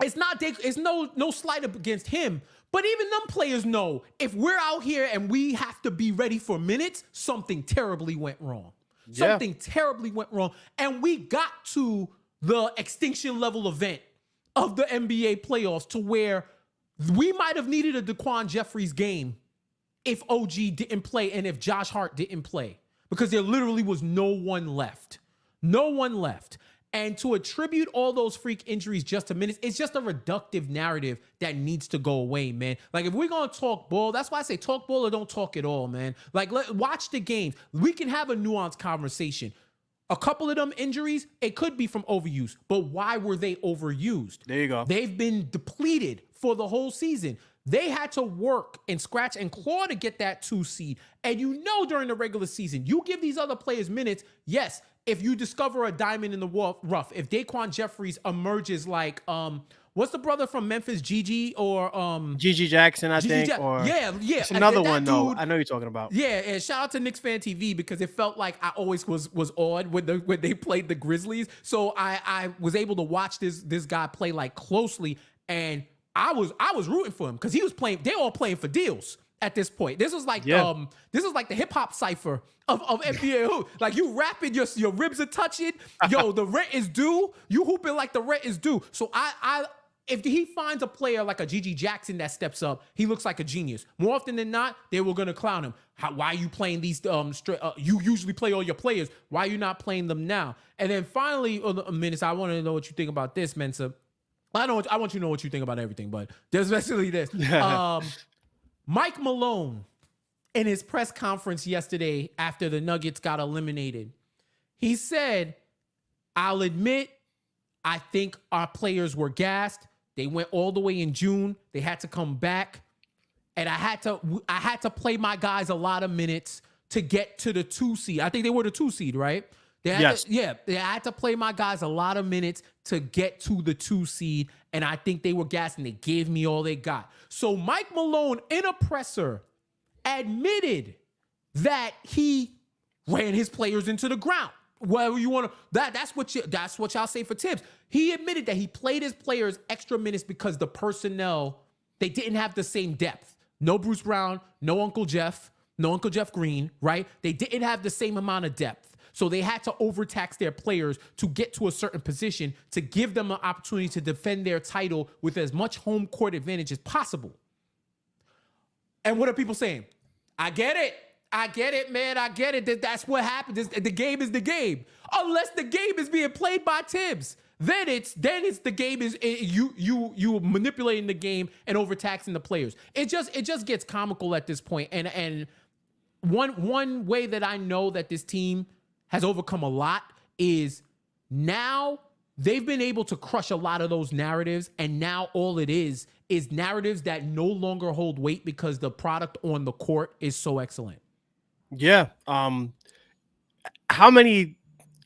it's no slight against him, but even them players know if we're out here and we have to be ready for minutes, something terribly went wrong. Yeah. Something terribly went wrong. And we got to the extinction level event of the NBA playoffs to where we might have needed a Daquan Jeffries game if OG didn't play and if Josh Hart didn't play. Because there literally was no one left. No one left. And to attribute all those freak injuries just to minutes, it's just a reductive narrative that needs to go away, man. Like, if we're going to talk ball, that's why I say talk ball or don't talk at all, man. Like, watch the games. We can have a nuanced conversation. A couple of them injuries, it could be from overuse. But why were they overused? There you go. They've been depleted for the whole season. They had to work and scratch and claw to get that 2 seed. And during the regular season, you give these other players minutes. Yes, if you discover a diamond in the rough, if Daquan Jeffries emerges like, what's the brother from Memphis, Gigi or Gigi Jackson, I think. Yeah. It's another one, though. I know you're talking about. Yeah, and shout out to Knicks Fan TV because it felt like I always was awed when they played the Grizzlies. So I was able to watch this guy play like closely, and I was rooting for him because he was playing. They're all playing for deals at this point. This was like the hip hop cipher of NBA hoop. Like, you rapping, your ribs are touching. Yo, the rent is due. You hooping like the rent is due. So if he finds a player like a Gigi Jackson that steps up, he looks like a genius. More often than not, they were gonna clown him. Why are you playing these? You usually play all your players. Why are you not playing them now? And then finally, minutes. I want to know what you think about this, Mensa. I want you to know what you think about everything, but there's basically this. Mike Malone, in his press conference yesterday after the Nuggets got eliminated, he said, I'll admit, I think our players were gassed. They went all the way in June. They had to come back. And I had to play my guys a lot of minutes to get to the 2 seed. I think they were the 2 seed, right? They had to play my guys a lot of minutes to get to the 2 seed, and I think they were gassed, and they gave me all they got. So Mike Malone, in a presser, admitted that he ran his players into the ground. Well, you want to that's what y'all say for Tibbs. He admitted that he played his players extra minutes because the personnel, they didn't have the same depth. No Bruce Brown, no Uncle Jeff Green, right? They didn't have the same amount of depth. So they had to overtax their players to get to a certain position to give them an opportunity to defend their title with as much home court advantage as possible. And what are people saying? I get it, man. I get it. That's what happens. The game is the game. Unless the game is being played by Tibbs. then it's the game is you manipulating the game and overtaxing the players. It just gets comical at this point. And one way that I know that this team has overcome a lot is now they've been able to crush a lot of those narratives, and now all it is narratives that no longer hold weight because the product on the court is so excellent. Yeah. How many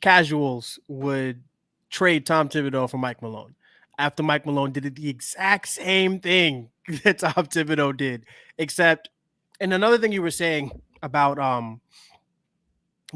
casuals would trade Tom Thibodeau for Mike Malone after Mike Malone did the exact same thing that Tom Thibodeau did? Except, and another thing you were saying about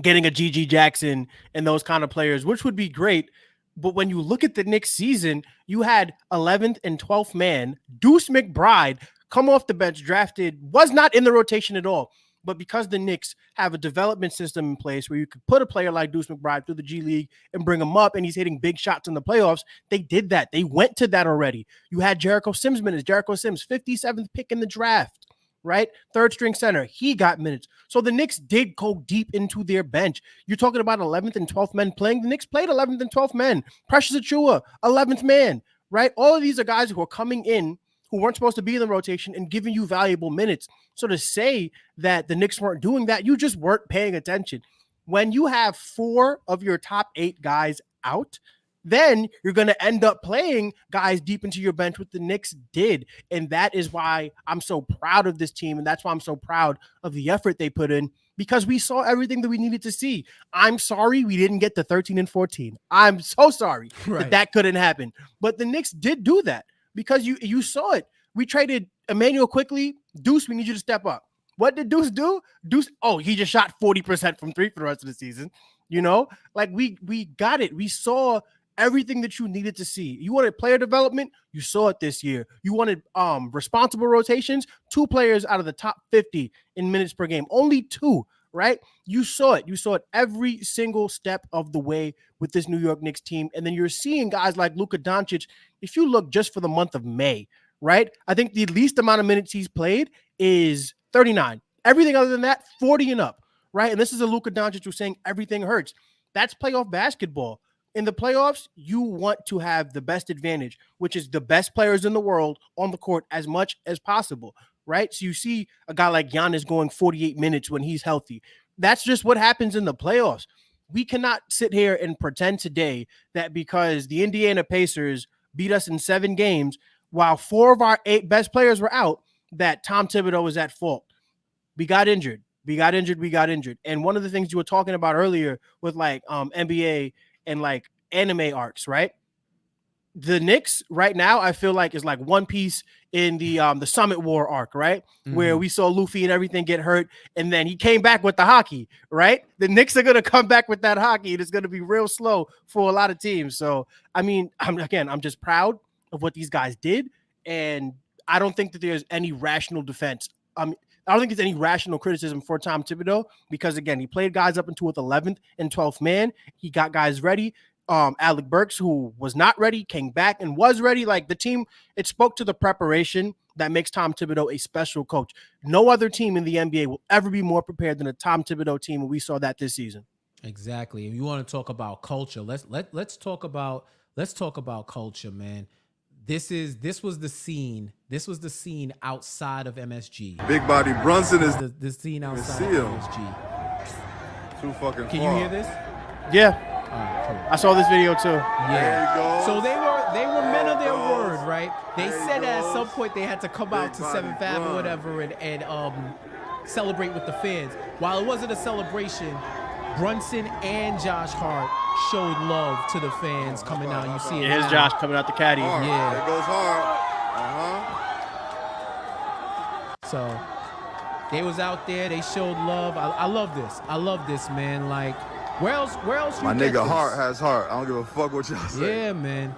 getting a GG Jackson and those kind of players, which would be great. But when you look at the Knicks season, you had 11th and 12th man Deuce McBride come off the bench, drafted, was not in the rotation at all. But because the Knicks have a development system in place where you could put a player like Deuce McBride through the G League and bring him up, and he's hitting big shots in the playoffs, they did that. They went to that already. You had Jericho Sims minutes. Jericho Sims, 57th pick in the draft, right? Third string center. He got minutes. So the Knicks did go deep into their bench. You're talking about 11th and 12th men playing. The Knicks played 11th and 12th men. Precious Achiuwa, 11th man, right? All of these are guys who are coming in who weren't supposed to be in the rotation and giving you valuable minutes. So to say that the Knicks weren't doing that, you just weren't paying attention. When you have 4 of your top 8 guys out, then you're going to end up playing guys deep into your bench, what the Knicks did. And that is why I'm so proud of this team. And that's why I'm so proud of the effort they put in, because we saw everything that we needed to see. I'm sorry we didn't get to 13 and 14. I'm so sorry that couldn't happen. But the Knicks did do that because you saw it. We traded Emmanuel quickly. Deuce, we need you to step up. What did Deuce do? He just shot 40% from 3 for the rest of the season. You know, like we got it. We saw everything that you needed to see. You wanted player development, you saw it this year. You wanted responsible rotations, 2 players out of the top 50 in minutes per game. Only 2, right? You saw it. You saw it every single step of the way with this New York Knicks team. And then you're seeing guys like Luka Doncic. If you look just for the month of May, right? I think the least amount of minutes he's played is 39. Everything other than that, 40 and up, right? And this is a Luka Doncic who's saying everything hurts. That's playoff basketball. In the playoffs, you want to have the best advantage, which is the best players in the world on the court as much as possible, right? So you see a guy like Giannis going 48 minutes when he's healthy. That's just what happens in the playoffs. We cannot sit here and pretend today that because the Indiana Pacers beat us in 7 games, while 4 of our 8 best players were out, that Tom Thibodeau was at fault. We got injured. And one of the things you were talking about earlier with like NBA and like anime arcs, right? The Knicks right now, I feel like is like One Piece in the Summit War arc, right? Mm-hmm. Where we saw Luffy and everything get hurt, and then he came back with the hockey, right? The Knicks are gonna come back with that hockey, and it's gonna be real slow for a lot of teams. So, I mean, I'm just proud of what these guys did, and I don't think that there's any rational defense. I don't think there's any rational criticism for Tom Thibodeau because, again, he played guys up into with 11th and 12th man. He got guys ready. Alec Burks, who was not ready, came back and was ready. Like the team, it spoke to the preparation that makes Tom Thibodeau a special coach. No other team in the NBA will ever be more prepared than a Tom Thibodeau team, and we saw that this season. Exactly. And you want to talk about culture? Let's talk about culture, man. This was the scene. This was the scene outside of MSG. Big body Brunson is the scene outside of MSG. Too fucking Can far. you hear this? Yeah. Cool. I saw this video too. Yeah. There you go. So they were men of their word, right? They said that at some point they had to come out to 7th Ave or whatever and celebrate with the fans. While it wasn't a celebration, Brunson and Josh Hart showed love to the fans coming out. You see it. Here's Josh coming out the caddy. Hard. Yeah. It goes hard. So they was out there. They showed love. I love this. I love this, man. Like, where else you My get nigga this? Hart has heart. I don't give a fuck what y'all say. Yeah, man.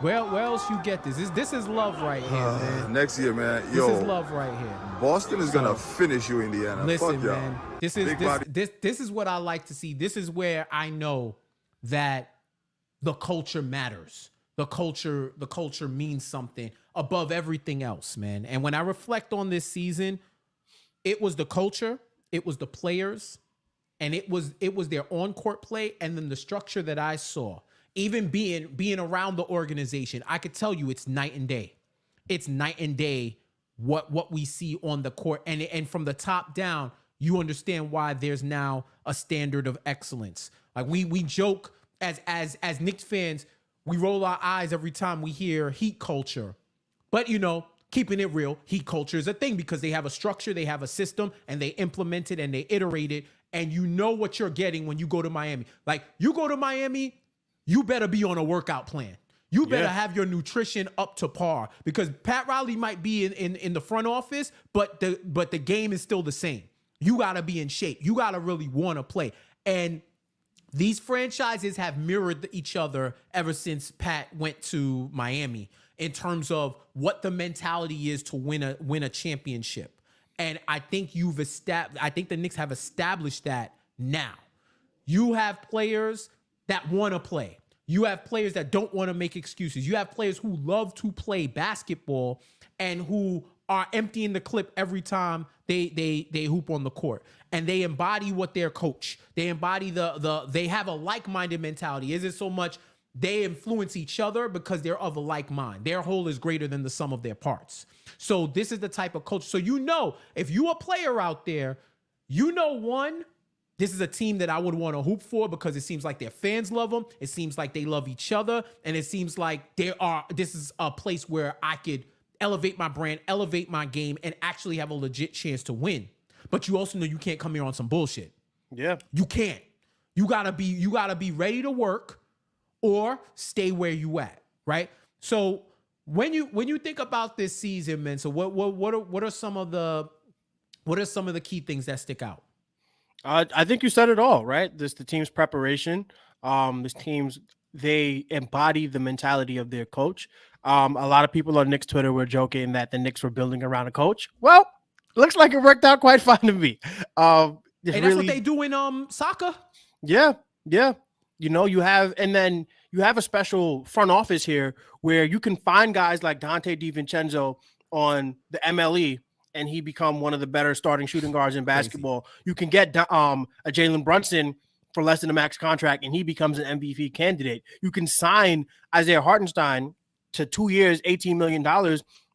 Where else you get this? This is love right here, man. Next year, man. This is love right here. Boston is gonna finish you, Indiana. Listen, fuck y'all. man. This is what I like to see. This is where I know that the culture matters. The culture means something above everything else, man. And when I reflect on this season, it was the culture, it was the players, and it was their on-court play, and then the structure that I saw. even being around the organization, I could tell you it's night and day. It's night and day what we see on the court, and from the top down, you understand why there's now a standard of excellence. Like we joke as Knicks fans, we roll our eyes every time we hear heat culture, but keeping it real, heat culture is a thing because they have a structure, they have a system, and they implement it and they iterate it, and you know what you're getting when you go to Miami. Like, you go to Miami, you better be on a workout plan. You better have your nutrition up to par, because Pat Riley might be in the front office, but the game is still the same. You got to be in shape. You got to really want to play. And these franchises have mirrored each other ever since Pat went to Miami in terms of what the mentality is to win a championship. And I think the Knicks have established that now. You have players that want to play. You have players that don't want to make excuses. You have players who love to play basketball and who are emptying the clip every time they hoop on the court. And they embody what their coach. They embody they have a like-minded mentality. Is it so much they influence each other because they're of a like mind? Their whole is greater than the sum of their parts. So this is the type of coach. So if you're a player out there, one, this is a team that I would want to hoop for because it seems like their fans love them. It seems like they love each other. And it seems like this is a place where I could elevate my brand, elevate my game, and actually have a legit chance to win. But you also know you can't come here on some bullshit. Yeah. You can't. You gotta be ready to work or stay where you at, right? So when you think about this season, Mensa, what are some of the key things that stick out? I think you said it all, right? The team's preparation. They embody the mentality of their coach. A lot of people on Knicks Twitter were joking that the Knicks were building around a coach. Well, looks like it worked out quite fine to me. And that's what they do in soccer. Yeah. You have a special front office here where you can find guys like Dante DiVincenzo on the MLE, and he become one of the better starting shooting guards in basketball. Crazy. You can get a Jalen Brunson for less than a max contract, and he becomes an MVP candidate. You can sign Isaiah Hartenstein to 2 years, $18 million,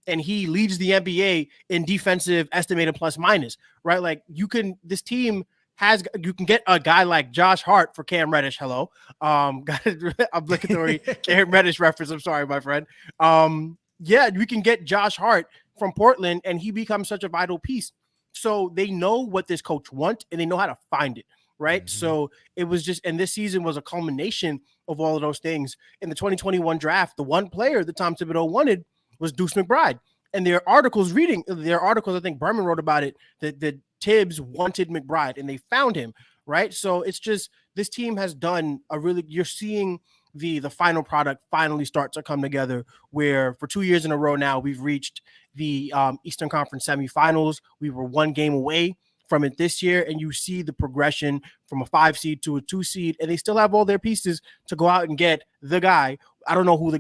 and he leads the NBA in defensive estimated plus minus, right? Like, you can get a guy like Josh Hart for Cam Reddish. Hello. Obligatory Cam Reddish reference. I'm sorry, my friend. We can get Josh Hart from Portland, and he becomes such a vital piece. So they know what this coach wants, and they know how to find it, right? Mm-hmm. So it was and this season was a culmination of all of those things. In the 2021 draft, the one player that Tom Thibodeau wanted was Deuce McBride. And their articles, I think Berman wrote about it, that Tibbs wanted McBride, and they found him, right? So it's just, this team has done you're seeing the final product finally start to come together, where for 2 years in a row now, we've reached the Eastern Conference semifinals. We were one game away from it this year, and you see the progression from a 5 seed to a 2 seed, and they still have all their pieces to go out and get the guy. I don't know who the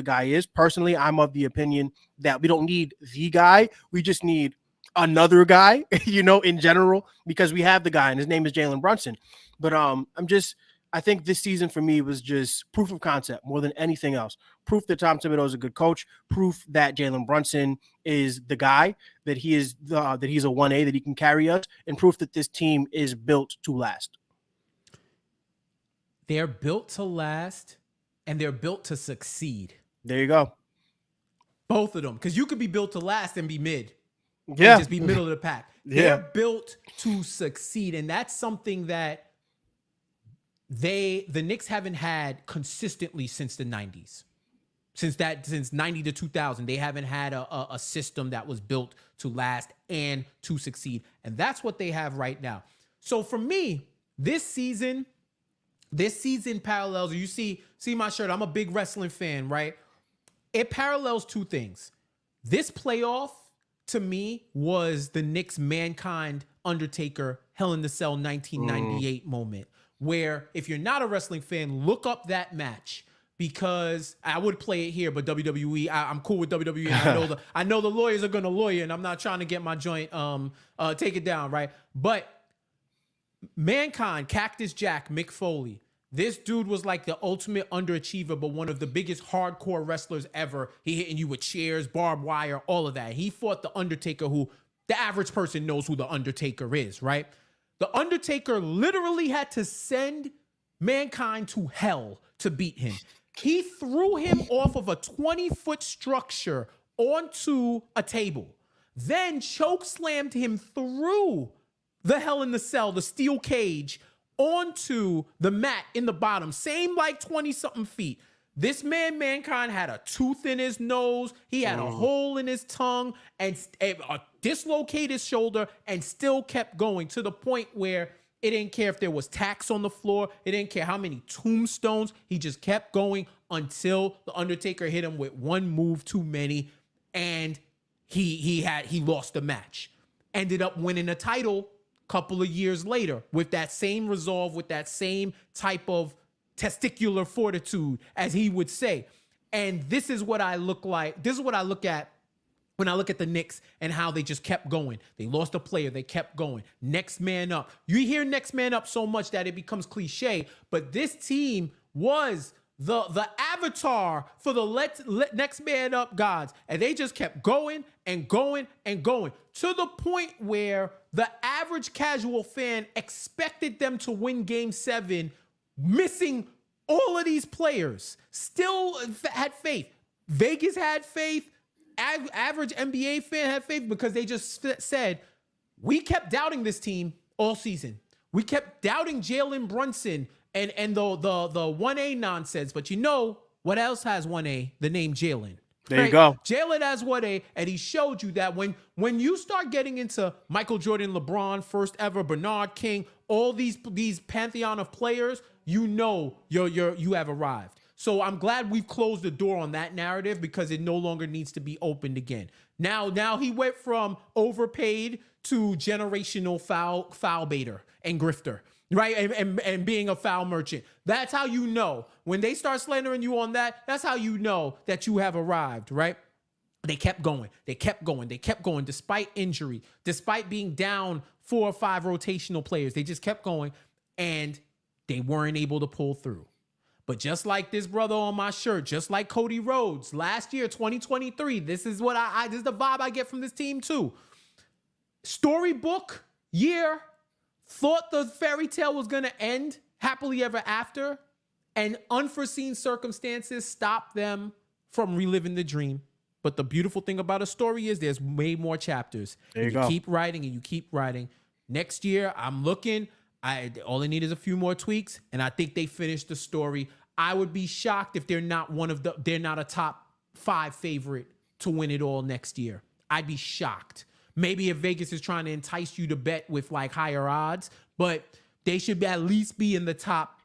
guy is. Personally, I'm of the opinion that we don't need the guy. We just need another guy, in general, because we have the guy, and his name is Jalen Brunson. But I think this season for me was just proof of concept more than anything else. Proof that Tom Thibodeau is a good coach. Proof that Jalen Brunson is the guy, that he's a 1A, that he can carry us, and proof that this team is built to last. They're built to last, and they're built to succeed. There you go. Both of them, because you could be built to last and be mid. Yeah, just be middle of the pack. Yeah. They're built to succeed, and that's something that the Knicks haven't had consistently since the 90s. Since 90 to 2000, they haven't had a system that was built to last and to succeed. And that's what they have right now. So for me, this season parallels, you see my shirt, I'm a big wrestling fan, right? It parallels two things. This playoff, to me, was the Knicks Mankind Undertaker Hell in the Cell 1998 moment, where if you're not a wrestling fan, look up that match, because I would play it here, but WWE, I'm cool with WWE. And I know the lawyers are going to lawyer, and I'm not trying to get my joint take it down, right? But Mankind, Cactus Jack, Mick Foley, This dude was like the ultimate underachiever, but one of the biggest hardcore wrestlers ever. He hitting you with chairs, barbed wire, all of that. He fought the Undertaker, who the average person knows who the Undertaker is, right? The Undertaker literally had to send Mankind to hell to beat him. He threw him off of a 20-foot structure onto a table, then choke slammed him through the Hell in the Cell, the steel cage, onto the mat in the bottom, same like 20-something feet. This man, Mankind, had a tooth in his nose. He had a hole in his tongue and a dislocated shoulder, and still kept going to the point where it didn't care if there was tacks on the floor. It didn't care how many tombstones. He just kept going until the Undertaker hit him with one move too many, and he lost the match. Ended up winning a title a couple of years later with that same resolve, with that same type of testicular fortitude, as he would say. And this is what I look like. This is what I look at when I look at the Knicks and how they just kept going. They lost a player. They kept going. Next man up. You hear next man up so much that it becomes cliche, but this team was the avatar for the next man up gods. And they just kept going and going and going to the point where the average casual fan expected them to win Game 7, missing all of these players. Still had faith. Vegas had faith. Average NBA fan had faith, because they just said, we kept doubting this team all season. We kept doubting Jalen Brunson and the 1A nonsense. But you know what else has 1A? The name Jalen. There you go. Jalen has 1A, and he showed you that when you start getting into Michael Jordan, LeBron, first ever, Bernard King, all these pantheon of players, you know you have arrived. So I'm glad we've closed the door on that narrative, because it no longer needs to be opened again. Now he went from overpaid to generational foul baiter and grifter, right? And being a foul merchant. That's how you know. When they start slandering you on that, that's how you know that you have arrived, right? They kept going. They kept going. They kept going despite injury, despite being down 4 or 5 rotational players. They just kept going, and they weren't able to pull through. But just like this brother on my shirt, just like Cody Rhodes, last year, 2023, this is what this is the vibe I get from this team too. Storybook year, thought the fairy tale was going to end happily ever after, and unforeseen circumstances stopped them from reliving the dream. But the beautiful thing about a story is there's way more chapters. There you you go. keep writing and you keep writing. Next year, I'm looking. All they need is a few more tweaks, and I think they finished the story. I would be shocked if they're not a top 5 favorite to win it all next year. I'd be shocked. Maybe if Vegas is trying to entice you to bet with like higher odds, but they should at least be in the top,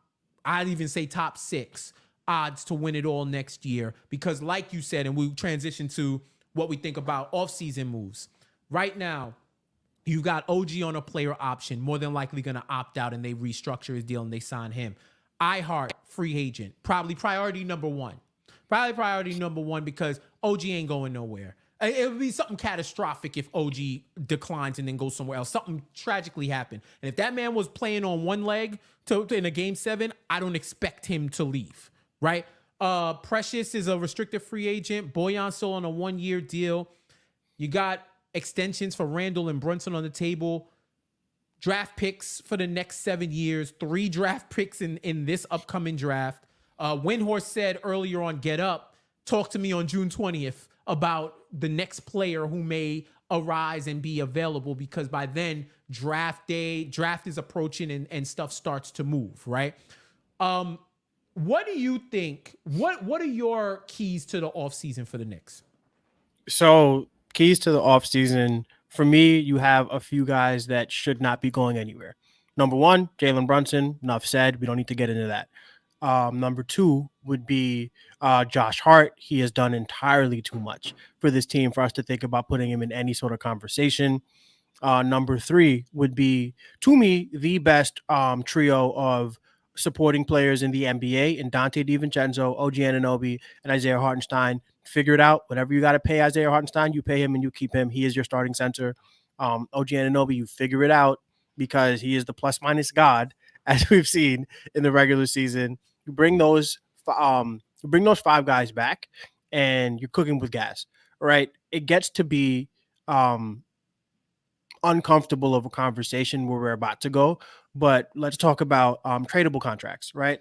I'd even say top 6 odds to win it all next year. Because like you said, and we transition to what we think about offseason moves. Right now, you got OG on a player option, more than likely going to opt out, and they restructure his deal and they sign him. iHeart, free agent, probably priority number one. Probably priority number one, because OG ain't going nowhere. It would be something catastrophic if OG declines and then goes somewhere else. Something tragically happened. And if that man was playing on one leg in a Game 7, I don't expect him to leave, right? Precious is a restricted free agent. Boyan's still on a 1-year deal. You got extensions for Randall and Brunson on the table. Draft picks for the next 7 years. 3 draft picks in this upcoming draft. Windhorse said earlier on Get Up, talk to me on June 20th about the next player who may arise and be available, because by then draft is approaching and stuff starts to move, right? What do you think? What are your keys to the offseason for the Knicks? So keys to the offseason, for me, you have a few guys that should not be going anywhere. Number 1, Jalen Brunson. Enough said. We don't need to get into that. Number 2 would be Josh Hart. He has done entirely too much for this team for us to think about putting him in any sort of conversation. Number 3 would be, to me, the best trio of supporting players in the NBA, and Dante DiVincenzo, OG Anunoby, and Isaiah Hartenstein. Figure it out. Whatever you got to pay Isaiah Hartenstein, you pay him and you keep him. He is your starting center. OG Anunoby, you figure it out, because he is the plus minus god, as we've seen in the regular season. You bring those five guys back, and you're cooking with gas, right? It gets to be um, uncomfortable of a conversation where we're about to go. But let's talk about tradable contracts, right?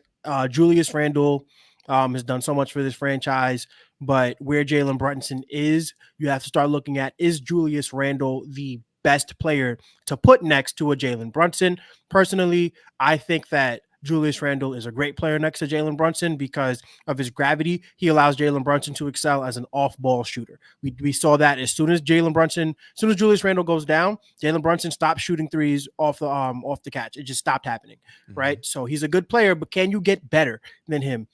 Julius Randle has done so much for this franchise, but where Jalen Brunson is, you have to start looking at, is Julius Randle the best player to put next to a Jalen Brunson? Personally, I think that Julius Randle is a great player next to Jalen Brunson because of his gravity. He allows Jalen Brunson to excel as an off-ball shooter. We saw that as soon as Julius Randle goes down, Jalen Brunson stopped shooting threes off the catch. It just stopped happening, right? So he's a good player, but can you get better than him?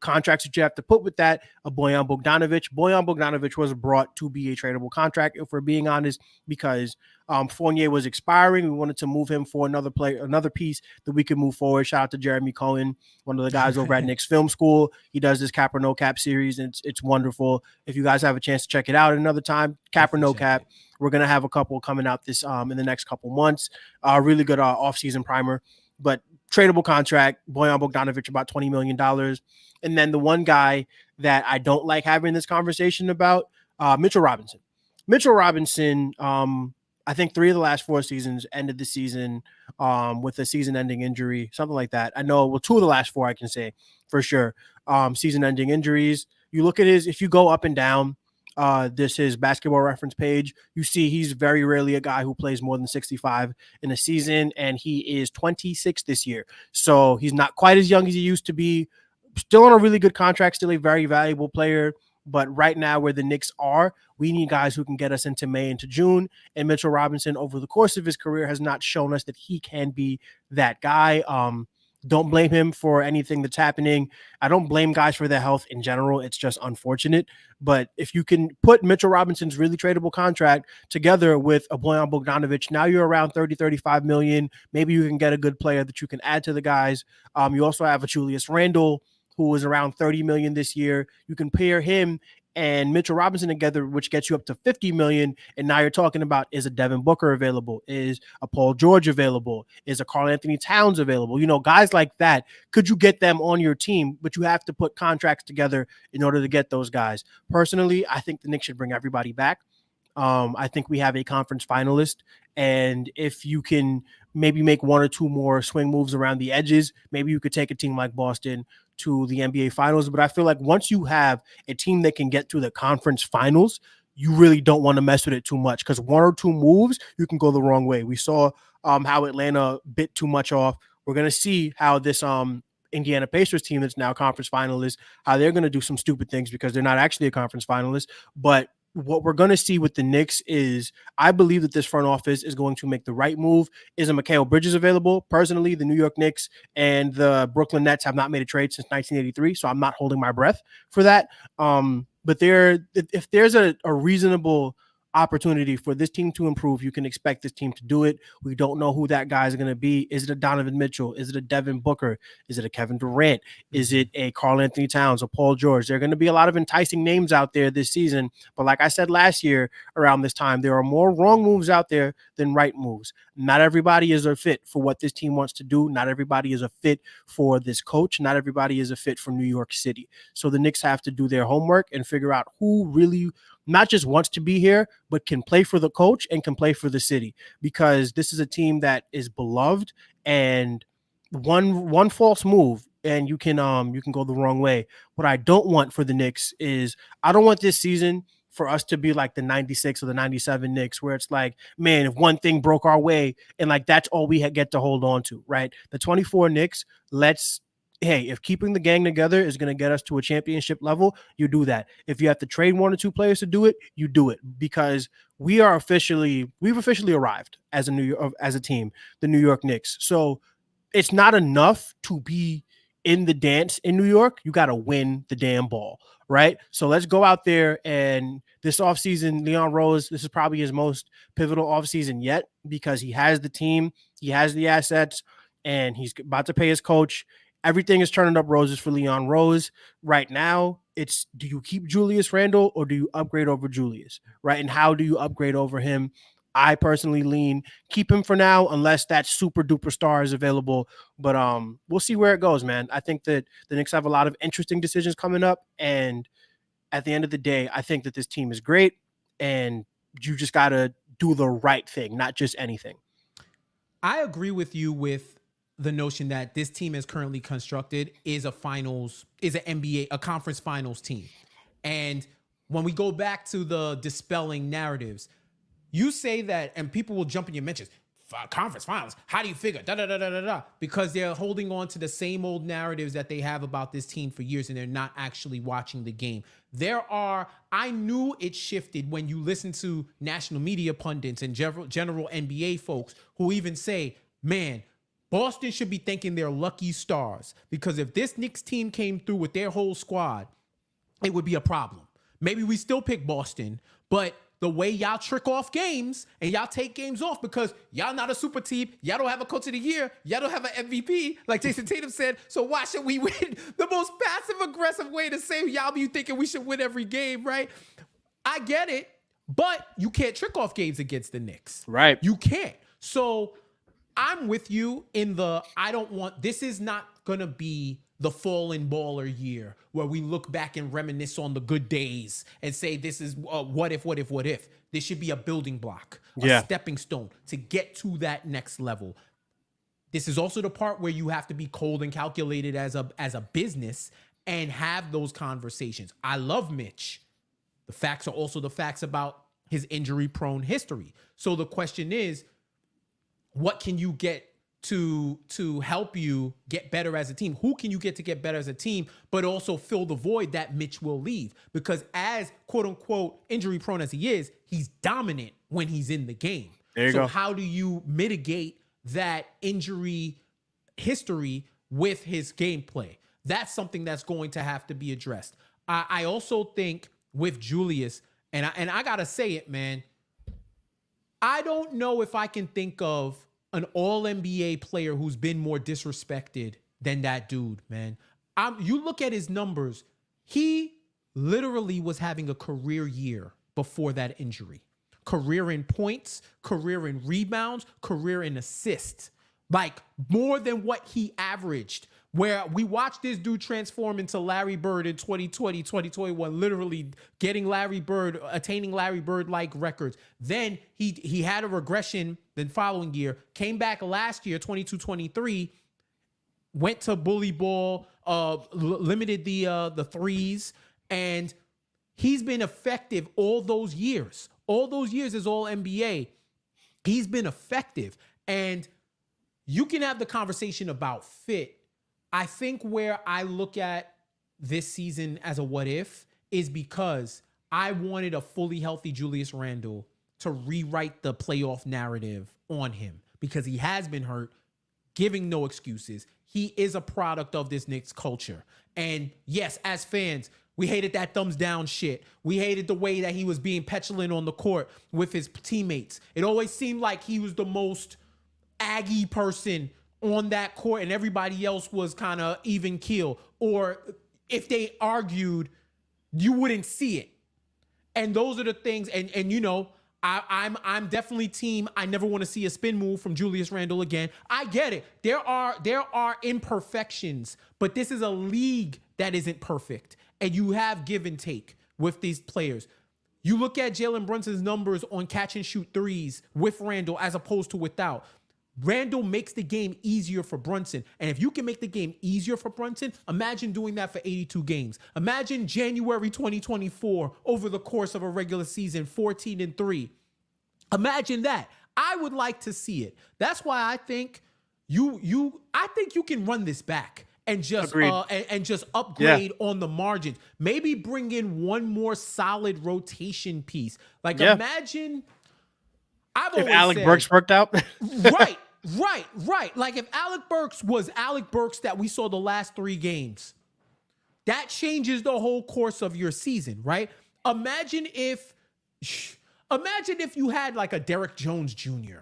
Contracts that you have to put with that. Bojan Bogdanovic was brought to be a tradable contract, if we're being honest, because Fournier was expiring. We wanted to move him for another piece that we could move forward. Shout out to Jeremy Cohen, one of the guys over at Knicks Film School. He does this Cap or No Cap series, and it's wonderful. If you guys have a chance to check it out another time, Cap or No Cap. We're gonna have a couple coming out this in the next couple months. Really good off-season primer, but tradable contract. Bojan Bogdanovic about $20 million, and then the one guy that I don't like having this conversation about, Mitchell Robinson. Mitchell Robinson, I think 3 of the last 4 seasons ended the season with a season-ending injury, something like that. I know, well, 2 of the last 4 I can say for sure. Season-ending injuries. You look at if you go up and down his basketball reference page, you see he's very rarely a guy who plays more than 65 in a season, and he is 26 this year. So he's not quite as young as he used to be. Still on a really good contract, still a very valuable player. But right now, where the Knicks are, we need guys who can get us into May, into June. And Mitchell Robinson, over the course of his career, has not shown us that he can be that guy. Don't blame him for anything that's happening. I don't blame guys for their health in general. It's just unfortunate. But if you can put Mitchell Robinson's really tradable contract together with a Bojan Bogdanovic, now you're around 30, 35 million. Maybe you can get a good player that you can add to the guys. You also have a Julius Randle, who was around 30 million this year. You can pair him and Mitchell Robinson together, which gets you up to 50 million. And now you're talking about, is a Devin Booker available? Is a Paul George available? Is a Karl Anthony Towns available? Guys like that. Could you get them on your team? But you have to put contracts together in order to get those guys. Personally, I think the Knicks should bring everybody back. I think we have a conference finalist, and if you can maybe make 1 or 2 more swing moves around the edges, maybe you could take a team like Boston to the NBA finals. But I feel like once you have a team that can get to the conference finals, you really don't want to mess with it too much, because 1 or 2 moves, you can go the wrong way. We saw how Atlanta bit too much off. We're going to see how this Indiana Pacers team that's now conference finalists, how they're going to do some stupid things because they're not actually a conference finalist. But what we're going to see with the Knicks is, I believe that this front office is going to make the right move. Is a Mikal Bridges available? Personally, the New York Knicks and the Brooklyn Nets have not made a trade since 1983, so I'm not holding my breath for that. But if there's a reasonable opportunity for this team to improve, you can expect this team to do it. We don't know who that guy is going to be. Is it a Donovan Mitchell? Is it a Devin Booker? Is it a Kevin Durant? Is it a Karl Anthony Towns, a Paul George? There are going to be a lot of enticing names out there this season. But like I said last year around this time, there are more wrong moves out there than right moves. Not everybody is a fit for what this team wants to do. Not everybody is a fit for this coach. Not everybody is a fit for New York City. So the Knicks have to do their homework and figure out who really not just wants to be here, but can play for the coach and can play for the city, because this is a team that is beloved, and one false move and you can go the wrong way. What I don't want for the Knicks is, I don't want this season for us to be like the 96 or the 97 Knicks, where it's like, man, if one thing broke our way and like that's all we get to hold on to, right? The 24 Knicks, if keeping the gang together is going to get us to a championship level, you do that. If you have to trade 1 or 2 players to do it, you do it, because we've officially arrived as a team, the New York Knicks. So it's not enough to be in the dance in New York. You got to win the damn ball, right? So let's go out there, and this offseason, Leon Rose, this is probably his most pivotal offseason yet, because he has the team, he has the assets, and he's about to pay his coach. Everything is turning up roses for Leon Rose right now. It's, do you keep Julius Randle or do you upgrade over Julius, right? And how do you upgrade over him? I personally lean keep him for now unless that super duper star is available. But we'll see where it goes, man. I think that the Knicks have a lot of interesting decisions coming up, and at the end of the day, I think that this team is great, and you just got to do the right thing, not just anything. I agree with you with the notion that this team is currently constructed is an NBA, a conference finals team. And when we go back to the dispelling narratives, you say that, and people will jump in your mentions, conference finals, how do you figure? Da, da, da, da, da, da. Because they're holding on to the same old narratives that they have about this team for years, and they're not actually watching the game. I knew it shifted when you listen to national media pundits and general NBA folks who even say, man, Boston should be thanking their lucky stars, because if this Knicks team came through with their whole squad, it would be a problem. Maybe we still pick Boston, but the way y'all trick off games and y'all take games off because y'all not a super team, y'all don't have a coach of the year, y'all don't have an MVP, like Jason Tatum said, so why should we win? The most passive-aggressive way to say y'all be thinking we should win every game, right? I get it, but you can't trick off games against the Knicks. Right. You can't. So I'm with you in this is not going to be the fallen baller year where we look back and reminisce on the good days and say, this is what if. This should be a building block, a stepping stone to get to that next level. This is also the part where you have to be cold and calculated as a business and have those conversations. I love Mitch. The facts are also the facts about his injury-prone history. So the question is, what can you get to help you get better as a team? Who can you get to get better as a team, but also fill the void that Mitch will leave? Because as quote unquote injury prone as he is, he's dominant when he's in the game. There you go. How do you mitigate that injury history with his gameplay? That's something that's going to have to be addressed. I also think with Julius, and I gotta say it, man, I don't know if I can think of an all-NBA player who's been more disrespected than that dude, man. You look at his numbers, he literally was having a career year before that injury. Career in points, career in rebounds, career in assists. Like more than what he averaged. Where we watched this dude transform into Larry Bird in 2020, 2021, literally getting Larry Bird, attaining Larry Bird-like records. Then he had a regression the following year, came back last year, 22-23, went to bully ball, limited the threes, and he's been effective all those years. All those years as all NBA. He's been effective. And you can have the conversation about fit. I think where I look at this season as a what if is because I wanted a fully healthy Julius Randle to rewrite the playoff narrative on him because he has been hurt, giving no excuses. He is a product of this Knicks culture. And yes, as fans, we hated that thumbs down shit. We hated the way that he was being petulant on the court with his teammates. It always seemed like he was the most Aggie person on that court and everybody else was kind of even keel. Or if they argued, you wouldn't see it. And those are the things. And you know, I'm definitely team. I never want to see a spin move from Julius Randle again. I get it. There are imperfections, but this is a league that isn't perfect. And you have give and take with these players. You look at Jalen Brunson's numbers on catch and shoot threes with Randle as opposed to without. Randle makes the game easier for Brunson. And if you can make the game easier for Brunson, imagine doing that for 82 games. Imagine January 2024 over the course of a regular season, 14-3. Imagine that. I would like to see it. That's why I think you can run this back and just just upgrade on the margins. Maybe bring in one more solid rotation piece. Like imagine if Alec Burks worked out. Right. Like if Alec Burks was Alec Burks that we saw the last 3 games, that changes the whole course of your season, right? Imagine if you had like a Derek Jones Jr.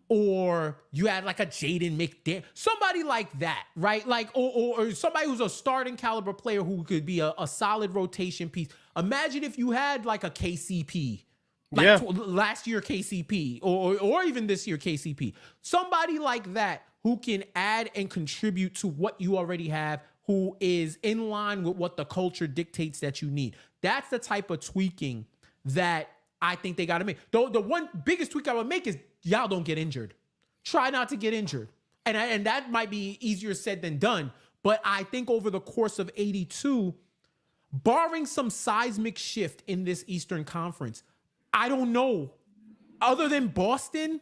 or you had like a Jaden McDaniel, somebody like that, right? Like, or somebody who's a starting caliber player who could be a solid rotation piece. Imagine if you had like a KCP Yeah. Last year KCP or even this year KCP. Somebody like that who can add and contribute to what you already have, who is in line with what the culture dictates that you need. That's the type of tweaking that I think they got to make. Though the one biggest tweak I would make is y'all don't get injured. Try not to get injured. And that might be easier said than done. But I think over the course of 82, barring some seismic shift in this Eastern Conference, I don't know. Other than Boston,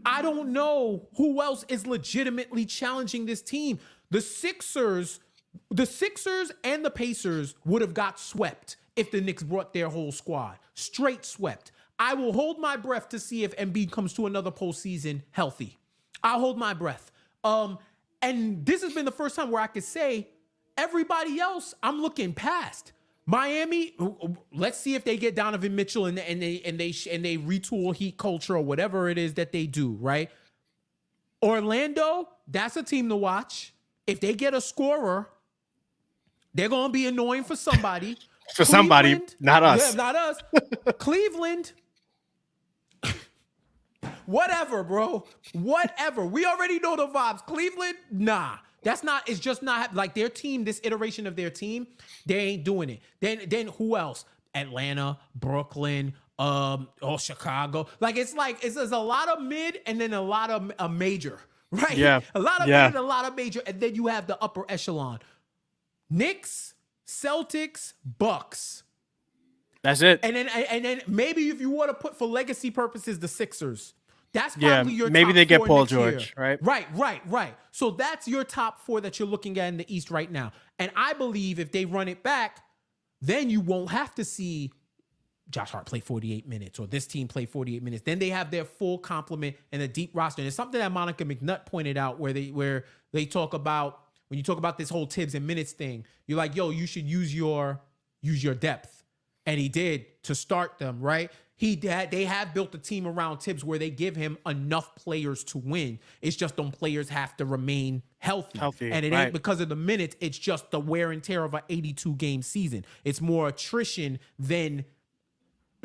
I don't know who else is legitimately challenging this team. The Sixers and the Pacers would have got swept if the Knicks brought their whole squad. Straight swept. I will hold my breath to see if Embiid comes to another postseason healthy. I'll hold my breath. And this has been the first time where I could say everybody else I'm looking past. Miami, let's see if they get Donovan Mitchell and they retool Heat culture or whatever it is that they do, right? Orlando, that's a team to watch. If they get a scorer, they're going to be annoying for somebody. For somebody, not us. Yeah, not us. Cleveland. Whatever, bro. Whatever. We already know the vibes. Cleveland, nah. It's just not like their team, this iteration of their team, they ain't doing it. Then who else? Atlanta, Brooklyn, Chicago. There's a lot of mid and then a lot of a major, right? Yeah. A lot of mid and a lot of major, and then you have the upper echelon. Knicks, Celtics, Bucks. That's it. And then maybe if you want to put for legacy purposes, the Sixers. That's probably your maybe top they get four Paul next George, year. right? Right. So that's your top four that you're looking at in the East right now. And I believe if they run it back, then you won't have to see Josh Hart play 48 minutes or this team play 48 minutes. Then they have their full complement and a deep roster. And it's something that Monica McNutt pointed out where they talk about, when you talk about this whole Tibbs and minutes thing, you're like, yo, you should use your depth. And he did to start them, right? They have built a team around Tibbs where they give him enough players to win. It's just them players have to remain healthy. And it ain't because of the minutes. It's just the wear and tear of an 82-game season. It's more attrition than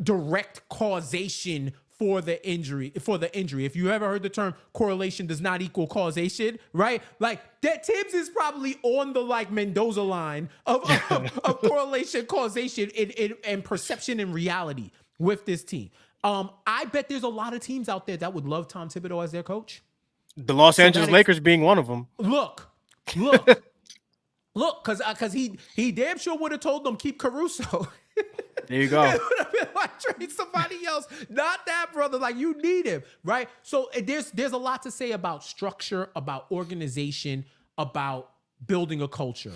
direct causation for the injury. If you ever heard the term correlation does not equal causation, right? Like that Tibbs is probably on the Mendoza line of correlation, causation, and perception and reality with this team. I bet there's a lot of teams out there that would love Tom Thibodeau as their coach. The Los Angeles Lakers being one of them. Look, because he damn sure would have told them keep Caruso. There you go. It would have been like trade somebody else, not that brother. Like you need him, right? So there's a lot to say about structure, about organization, about building a culture.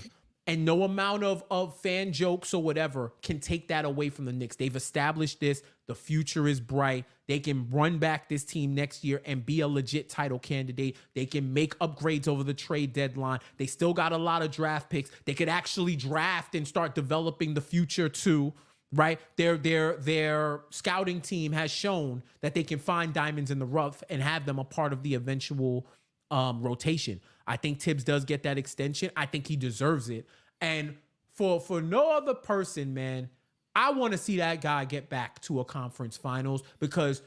And no amount of fan jokes or whatever can take that away from the Knicks. They've established this. The future is bright. They can run back this team next year and be a legit title candidate. They can make upgrades over the trade deadline. They still got a lot of draft picks. They could actually draft and start developing the future too, right? Their scouting team has shown that they can find diamonds in the rough and have them a part of the eventual rotation. I think Tibbs does get that extension. I think he deserves it. And for no other person, man, I want to see that guy get back to a conference finals because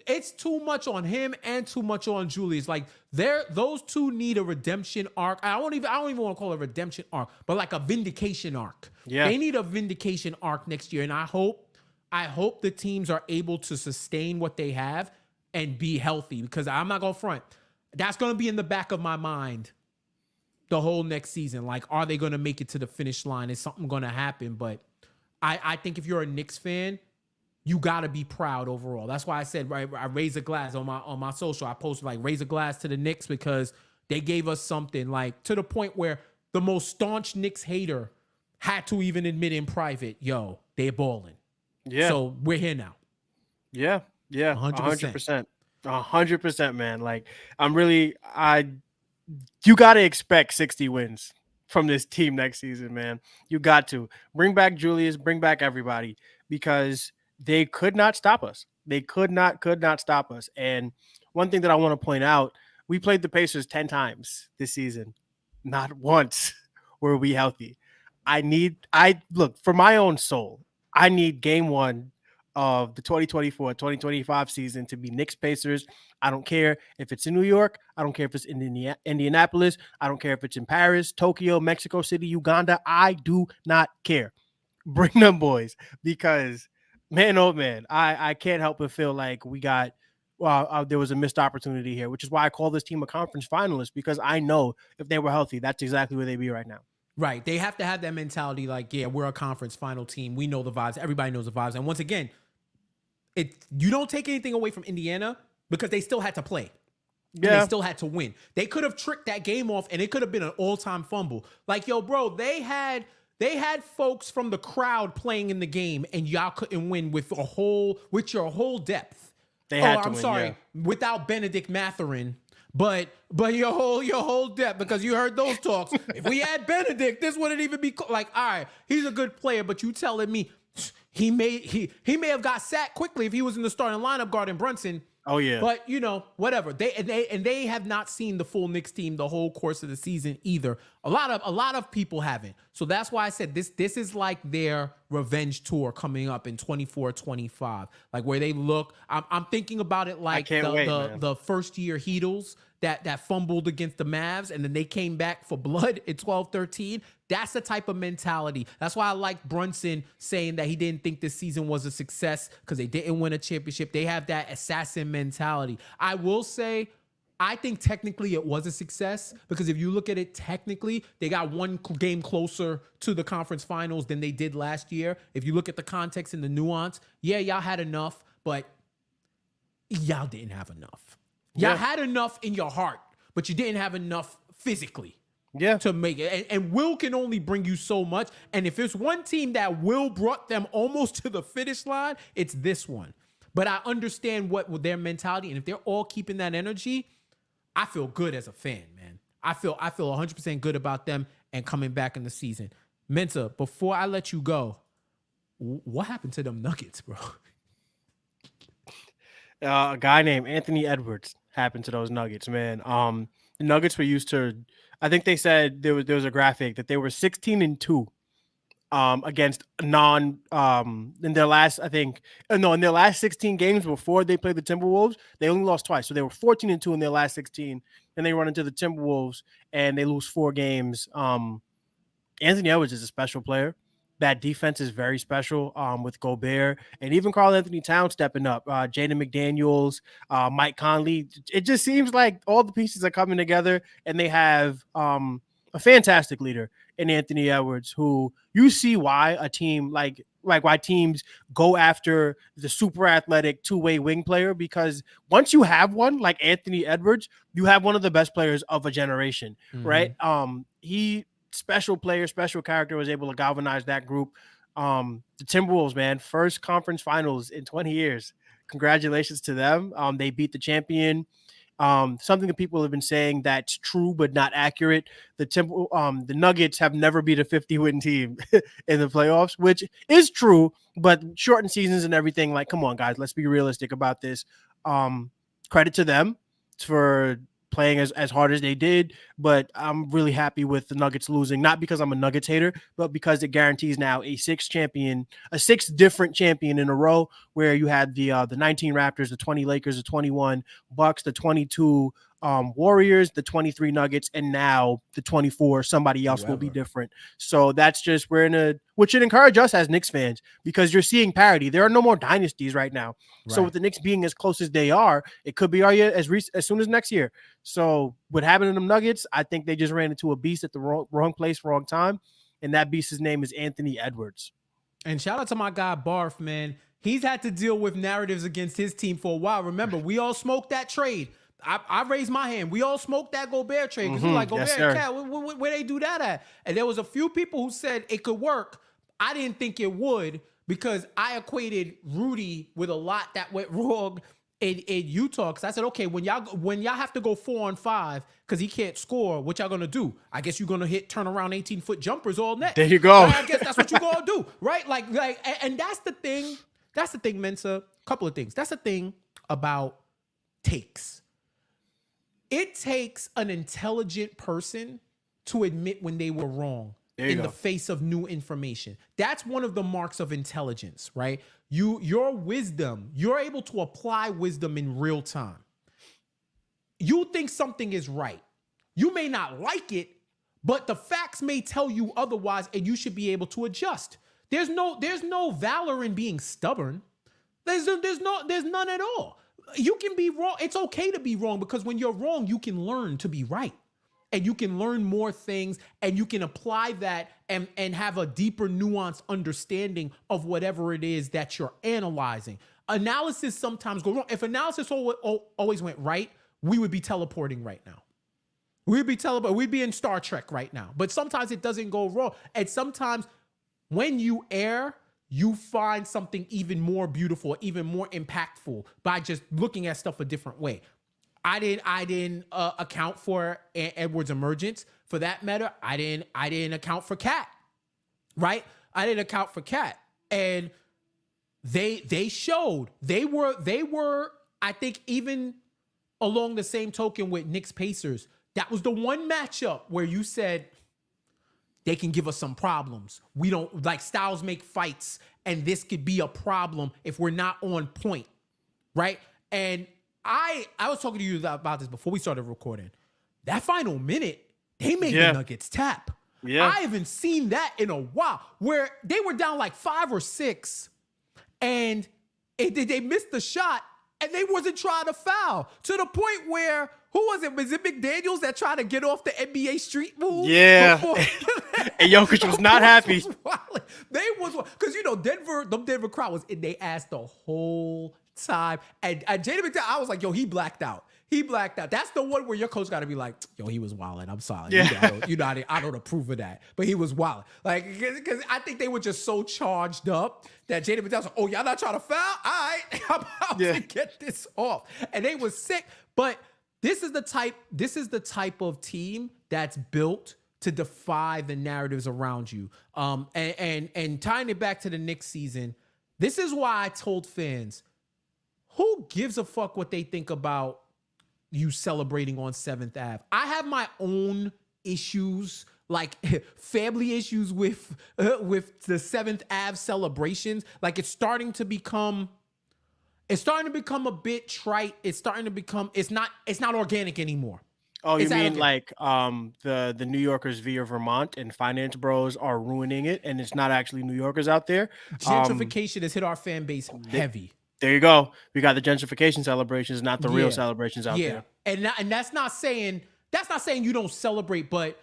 it's too much on him and too much on Julius. Like those two need a redemption arc. I don't even want to call it a redemption arc, but like a vindication arc. Yeah. They need a vindication arc next year. And I hope the teams are able to sustain what they have and be healthy because I'm not going to front. That's going to be in the back of my mind the whole next season. Like, are they going to make it to the finish line? Is something going to happen? But I think if you're a Knicks fan, you got to be proud overall. That's why I said, right, I raise a glass on my social. I posted like raise a glass to the Knicks because they gave us something like to the point where the most staunch Knicks hater had to even admit in private, yo, they're balling. Yeah. So we're here now. Yeah. 100%. 100%, man. Like you got to expect 60 wins from this team next season, man. You got to bring back Julius, bring back everybody because they could not stop us. They could not stop us. And one thing that I want to point out, we played the Pacers 10 times this season. Not once were we healthy. Look, for my own soul, I need game one of the 2024-2025 season to be Knicks Pacers. I don't care if it's in New York. I don't care if it's in Indianapolis. I don't care if it's in Paris, Tokyo, Mexico City, Uganda. I do not care. Bring them boys, because man, oh man, I can't help but feel like we got there was a missed opportunity here, which is why I call this team a conference finalist, because I know if they were healthy, that's exactly where they'd be right now. Right. They have to have that mentality like, yeah, we're a conference final team. We know the vibes. Everybody knows the vibes. And once again, you don't take anything away from Indiana because they still had to play. And they still had to win. They could have tricked that game off and it could have been an all-time fumble. Like, yo, bro, they had folks from the crowd playing in the game and y'all couldn't win with your whole depth. They had to win, yeah. Without Benedict Mathurin. But your whole depth, because you heard those talks. If we had Benedict, this wouldn't even be like, all right, he's a good player, but you telling me he may have got sacked quickly if he was in the starting lineup guarding Brunson. Oh yeah. But whatever. They have not seen the full Knicks team the whole course of the season either. A lot of people haven't. So that's why I said this is like their revenge tour coming up in 24-25. Like where they look, I'm thinking about it like the first year Heatles that fumbled against the Mavs and then they came back for blood in 12-13. That's the type of mentality. That's why I like Brunson saying that he didn't think this season was a success because they didn't win a championship. They have that assassin mentality. I will say, I think technically it was a success because if you look at it technically, they got one game closer to the conference finals than they did last year. If you look at the context and the nuance, yeah, y'all had enough, but y'all didn't have enough. Y'all had enough in your heart, but you didn't have enough physically. Yeah, to make it. And Will can only bring you so much. And if it's one team that Will brought them almost to the finish line, it's this one. But I understand what their mentality, and if they're all keeping that energy, I feel good as a fan, man. I feel 100% good about them and coming back in the season. Mensa, before I let you go, what happened to them Nuggets, bro? A guy named Anthony Edwards happened to those Nuggets, man. The Nuggets were used to, I think they said there was a graphic that they were 16-2 against in their last 16 games before they played the Timberwolves, they only lost twice. So they were 14-2 in their last 16, and they run into the Timberwolves and they lose 4 games. Anthony Edwards is a special player. That defense is very special with Gobert and even Karl-Anthony Towns stepping up. Jaden McDaniels, Mike Conley. It just seems like all the pieces are coming together, and they have a fantastic leader in Anthony Edwards, who you see why a team like why teams go after the super athletic two-way wing player, because once you have one like Anthony Edwards, you have one of the best players of a generation, right? He special player, special character, was able to galvanize that group. The Timberwolves, man, first conference finals in 20 years. Congratulations to them. They beat the champion. Something that people have been saying that's true but not accurate. The Nuggets have never beat a 50-win team in the playoffs, which is true, but shortened seasons and everything. Like, come on, guys, let's be realistic about this. Credit to them for playing as hard as they did, but I'm really happy with the Nuggets losing, not because I'm a Nuggets hater, but because it guarantees now a sixth different champion in a row, where you had the 19 Raptors, the 20 Lakers, the 21 Bucks, the 22 Warriors, the 23 Nuggets, and now the 24 somebody else will be different. So that's just, which should encourage us as Knicks fans, because you're seeing parity. There are no more dynasties right now. Right. So with the Knicks being as close as they are, it could be as soon as next year. So what happened to them Nuggets, I think they just ran into a beast at the wrong place, wrong time. And that beast's name is Anthony Edwards. And shout out to my guy Barf, man. He's had to deal with narratives against his team for a while. Remember, we all smoked that trade. I raised my hand. We all smoked that Gobert trade because we're like, Gobert, Cat, where they do that at? And there was a few people who said it could work. I didn't think it would, because I equated Rudy with a lot that went wrong in Utah. Because I said, okay, when y'all have to go 4-on-5 because he can't score, what y'all gonna do? I guess you're gonna turn around 18-foot jumpers all net. There you go. I guess that's what you're gonna do, right? And that's the thing. That's the thing, Mensa. Couple of things. That's the thing about takes. It takes an intelligent person to admit when they were wrong. in the face of new information. That's one of the marks of intelligence, right? Your wisdom, you're able to apply wisdom in real time. You think something is right. You may not like it, but the facts may tell you otherwise, and you should be able to adjust. There's no valor in being stubborn. There's none at all. You can be wrong. It's okay to be wrong, because when you're wrong, you can learn to be right. And you can learn more things, and you can apply that and have a deeper, nuanced understanding of whatever it is that you're analyzing. Analysis sometimes goes wrong. If analysis always went right, we would be teleporting right now. We'd be in Star Trek right now. But sometimes it doesn't go wrong. And sometimes when you err, you find something even more beautiful, even more impactful by just looking at stuff a different way. I didn't account for Edwards' emergence. For that matter, I didn't account for Cat, right? I didn't account for Cat, and they showed they were. I think even along the same token with Knicks Pacers, that was the one matchup where you said they can give us some problems. We don't like styles make fights, and this could be a problem if we're not on point, right? And I was talking to you about this before we started recording. That final minute, they made the Nuggets tap. Yeah. I haven't seen that in a while, where they were down like 5 or 6, and they missed the shot, and they wasn't trying to foul, to the point where, who was it? Was it McDaniels that tried to get off the NBA street move? Yeah. And Jokic was not happy. They was, because Denver crowd was in their ass the whole time. And Jaden McDaniels, I was like, yo, he blacked out. That's the one where your coach got to be like, yo, he was wilding. I'm sorry. Yeah. I don't approve of that. But he was wilding. Like, because I think they were just so charged up that Jaden McDaniels was like, oh, y'all not trying to foul? All right, I'm about to get this off. And they was sick. But this is the type of team that's built to defy the narratives around you. And tying it back to the Knicks season, this is why I told fans, who gives a fuck what they think about you celebrating on 7th Ave? I have my own issues, like family issues with the 7th Ave celebrations. Like it's starting to become a bit trite. It's not organic anymore. Oh, you mean like the New Yorkers via Vermont and finance bros are ruining it, and it's not actually New Yorkers out there? Gentrification has hit our fan base heavy. There you go. We got the gentrification celebrations, not the real celebrations out there. And that's not saying you don't celebrate, but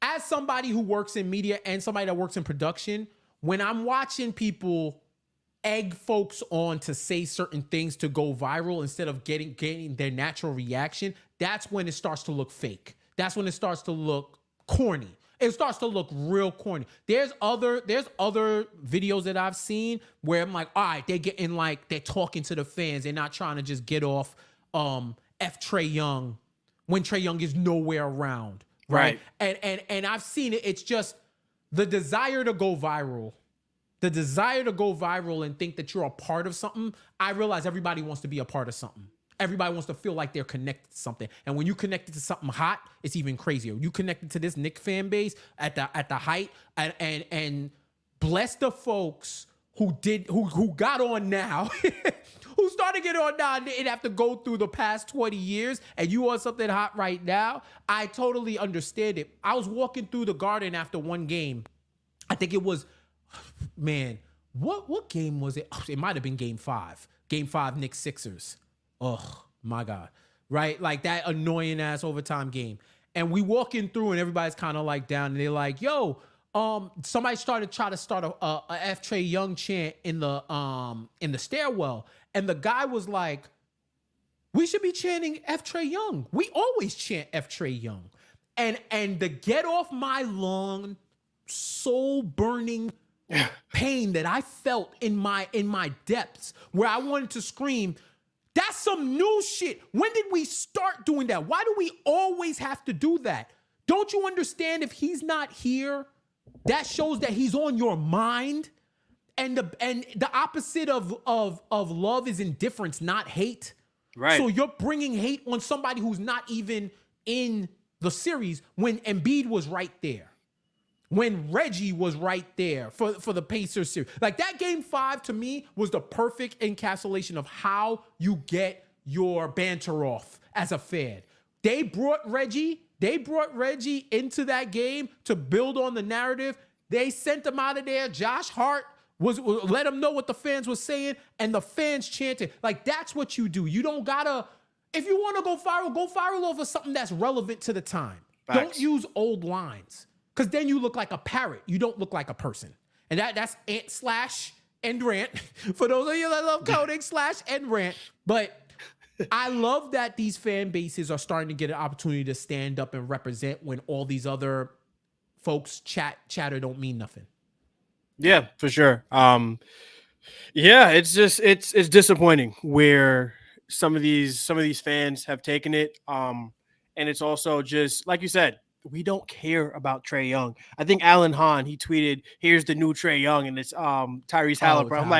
as somebody who works in media and somebody that works in production, when I'm watching people egg folks on to say certain things to go viral instead of getting their natural reaction, that's when it starts to look fake. That's when it starts to look corny. It starts to look real corny. There's other videos that I've seen where I'm like, all right, they're talking to the fans. They're not trying to just get off F Trae Young when Trae Young is nowhere around. Right. And I've seen it. It's just the desire to go viral. The desire to go viral and think that you're a part of something. I realize everybody wants to be a part of something. Everybody wants to feel like they're connected to something. And when you connected to something hot, it's even crazier. You connected to this Knicks fan base at the height, and bless the folks who got on now, who started getting on now and didn't have to go through the past 20 years, and you want something hot right now. I totally understand it. I was walking through the Garden after one game. I think it was, man, what game was it? It might have been Game 5. Game 5, Knicks Sixers. Oh my God. Right? Like that annoying ass overtime game. And we walking through and everybody's kind of like down and they're like, yo, somebody try to start a F Trae Young chant in the stairwell. And the guy was like, we should be chanting F Trae Young. We always chant F Trae Young. And the get off my lawn, soul burning pain that I felt in my depths, where I wanted to scream, that's some new shit. When did we start doing that? Why do we always have to do that? Don't you understand if he's not here, that shows that he's on your mind? And the opposite of love is indifference, not hate. Right. So you're bringing hate on somebody who's not even in the series when Embiid was right there. when Reggie was right there for the Pacers series. Like that game 5 to me was the perfect encapsulation of how you get your banter off as a fan. They brought Reggie into that game to build on the narrative. They sent him out of there. Josh Hart was let him know what the fans were saying, and the fans chanted. Like that's what you do. You don't gotta, if you want to go viral over something that's relevant to the time. Facts. Don't use old lines. Because then you look like a parrot. You don't look like a person. And that's ant/end rant. For those of you that love coding, /end rant. But I love that these fan bases are starting to get an opportunity to stand up and represent when all these other folks chatter don't mean nothing. Yeah, for sure. Yeah, it's just it's disappointing where some of these fans have taken it. And it's also just like you said, we don't care about Trae Young. I think Alan Hahn, he tweeted, "Here's the new Trae Young," and it's Tyrese Halliburton.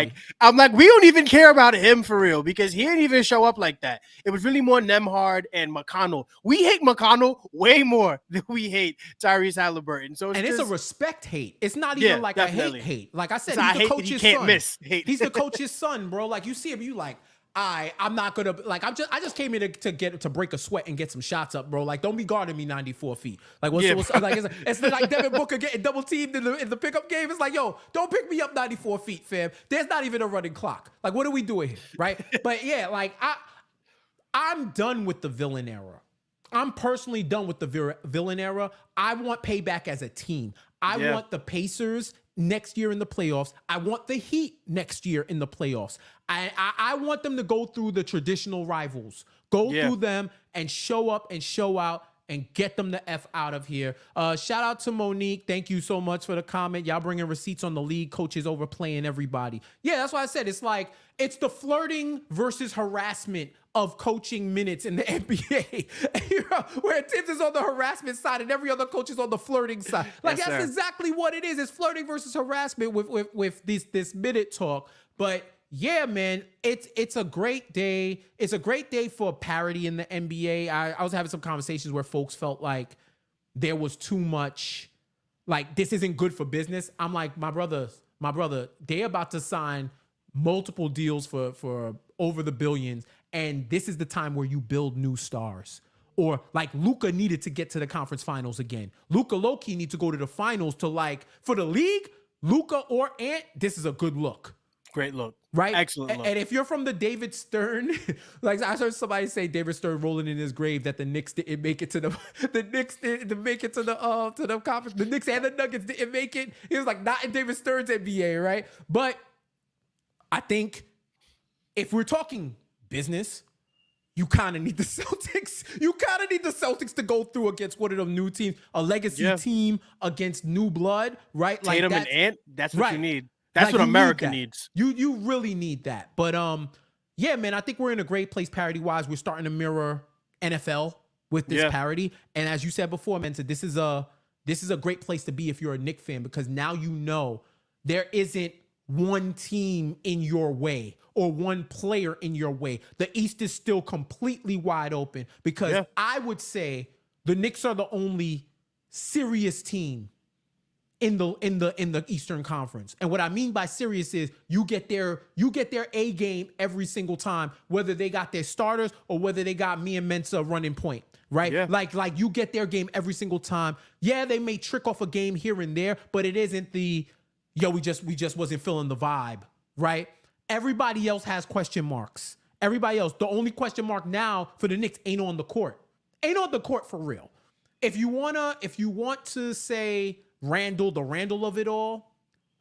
I'm like, we don't even care about him for real because he didn't even show up like that. It was really more Nembhard and McConnell. We hate McConnell way more than we hate Tyrese Halliburton. So it's a respect hate. It's not even like definitely. a hate. Like I said, he's the coach's son. He's the coach's son, bro. Like you see him, you like. I'm not gonna like. I just came here to break a sweat and get some shots up, bro. Like, don't be guarding me 94 feet. Like, what's like? It's like Devin Booker getting double teamed in the pickup game. It's like, yo, don't pick me up 94 feet, fam. There's not even a running clock. Like, what are we doing here, right? But yeah, like I'm done with the villain era. I'm personally done with the villain era. I want payback as a team. I want the Pacers next year in the playoffs. I want the Heat next year in the playoffs. I want them to go through the traditional rivals, go through them and show up and show out and get them the F out of here. Shout out to Monique. Thank you so much for the comment. Y'all bringing receipts on the league coaches overplaying everybody. Yeah, that's why I said it's like, it's the flirting versus harassment of coaching minutes in the NBA. Where Tibbs is on the harassment side and every other coach is on the flirting side. Like that's exactly what it is. It's flirting versus harassment with this minute talk. But yeah, man, it's a great day. It's a great day for parity in the NBA. I was having some conversations where folks felt like there was too much, like this isn't good for business. I'm like, my brother, they're about to sign multiple deals for over the billions. And this is the time where you build new stars. Or like Luka needed to get to the conference finals again. Luka low-key need to go to the finals to like, for the league, Luka or Ant, this is a good look. Great look. Right? Excellent look. And if you're from the David Stern, like I heard somebody say David Stern rolling in his grave that the Knicks didn't make it to the Knicks didn't make it to the conference. The Knicks and the Nuggets didn't make it. He was like not in David Stern's NBA, right? But I think if we're talking business, you kind of need the Celtics. You kind of need the Celtics to go through against one of them new teams, a legacy team against new blood, right? Tatum and Ant, that's what you need. That's like what America needs. You really need that. But yeah, man, I think we're in a great place parity-wise. We're starting to mirror NFL with this parity. And as you said before, Mensa, this is a great place to be if you're a Knicks fan, because now you know there isn't one team in your way or one player in your way. The East is still completely wide open because I would say the Knicks are the only serious team in the Eastern Conference. And what I mean by serious is you get their A game every single time, whether they got their starters or whether they got me and Mensa running point, right? Yeah. Like you get their game every single time. Yeah, they may trick off a game here and there, but it isn't the we just wasn't feeling the vibe, right? Everybody else has question marks. Everybody else, the only question mark now for the Knicks ain't on the court. Ain't on the court for real. If you want to say Randall, the Randall of it all,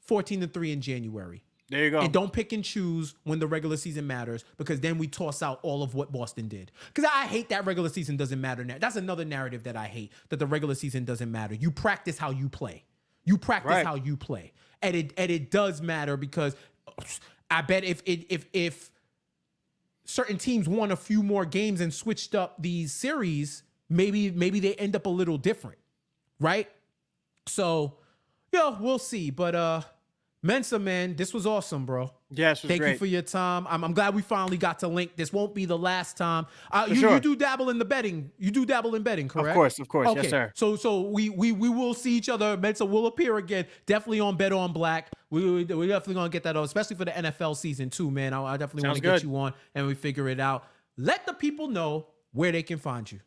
14-3 in January. There you go. And don't pick and choose when the regular season matters, because then we toss out all of what Boston did. Because I hate that regular season doesn't matter now. That's another narrative that I hate, that the regular season doesn't matter. You practice how you play. You practice how you play. And it does matter, because I bet if certain teams won a few more games and switched up these series, maybe they end up a little different, right? So, we'll see. But Mensa, man, this was awesome, bro. Yes, it was Thank you great. for your time. I'm glad we finally got to link. This won't be the last time. Sure. You do dabble in the betting. You do dabble in betting, correct? Of course. Okay. Yes, sir. So we will see each other. Mensa will appear again. Definitely on Bet on Black. We definitely gonna get that on, especially for the NFL season too, man. I definitely want to get you on and we figure it out. Let the people know where they can find you.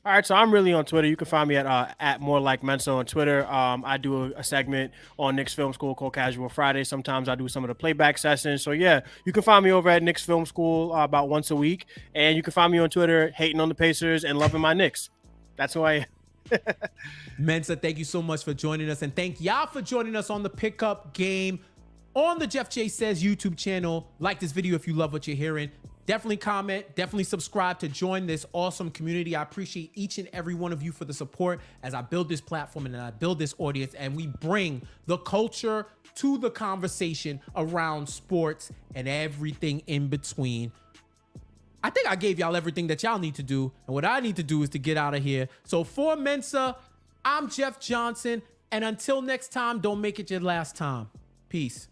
All right, so I'm really on Twitter. You can find me at more like Mensa on Twitter. I do a segment on Knicks Film School called Casual Friday. Sometimes I do some of the playback sessions. So yeah, you can find me over at Knicks Film School about once a week, and you can find me on Twitter hating on the Pacers and loving my Knicks. That's who I am. Mensa, thank you so much for joining us, and thank y'all for joining us on the Pickup Game on the Jeff J Says YouTube channel. Like this video if you love what you're hearing. Definitely comment, definitely subscribe to join this awesome community. I appreciate each and every one of you for the support as I build this platform and I build this audience and we bring the culture to the conversation around sports and everything in between. I think I gave y'all everything that y'all need to do, and what I need to do is to get out of here. So for Mensa, I'm Jeff Johnson, and until next time, don't make it your last time. Peace.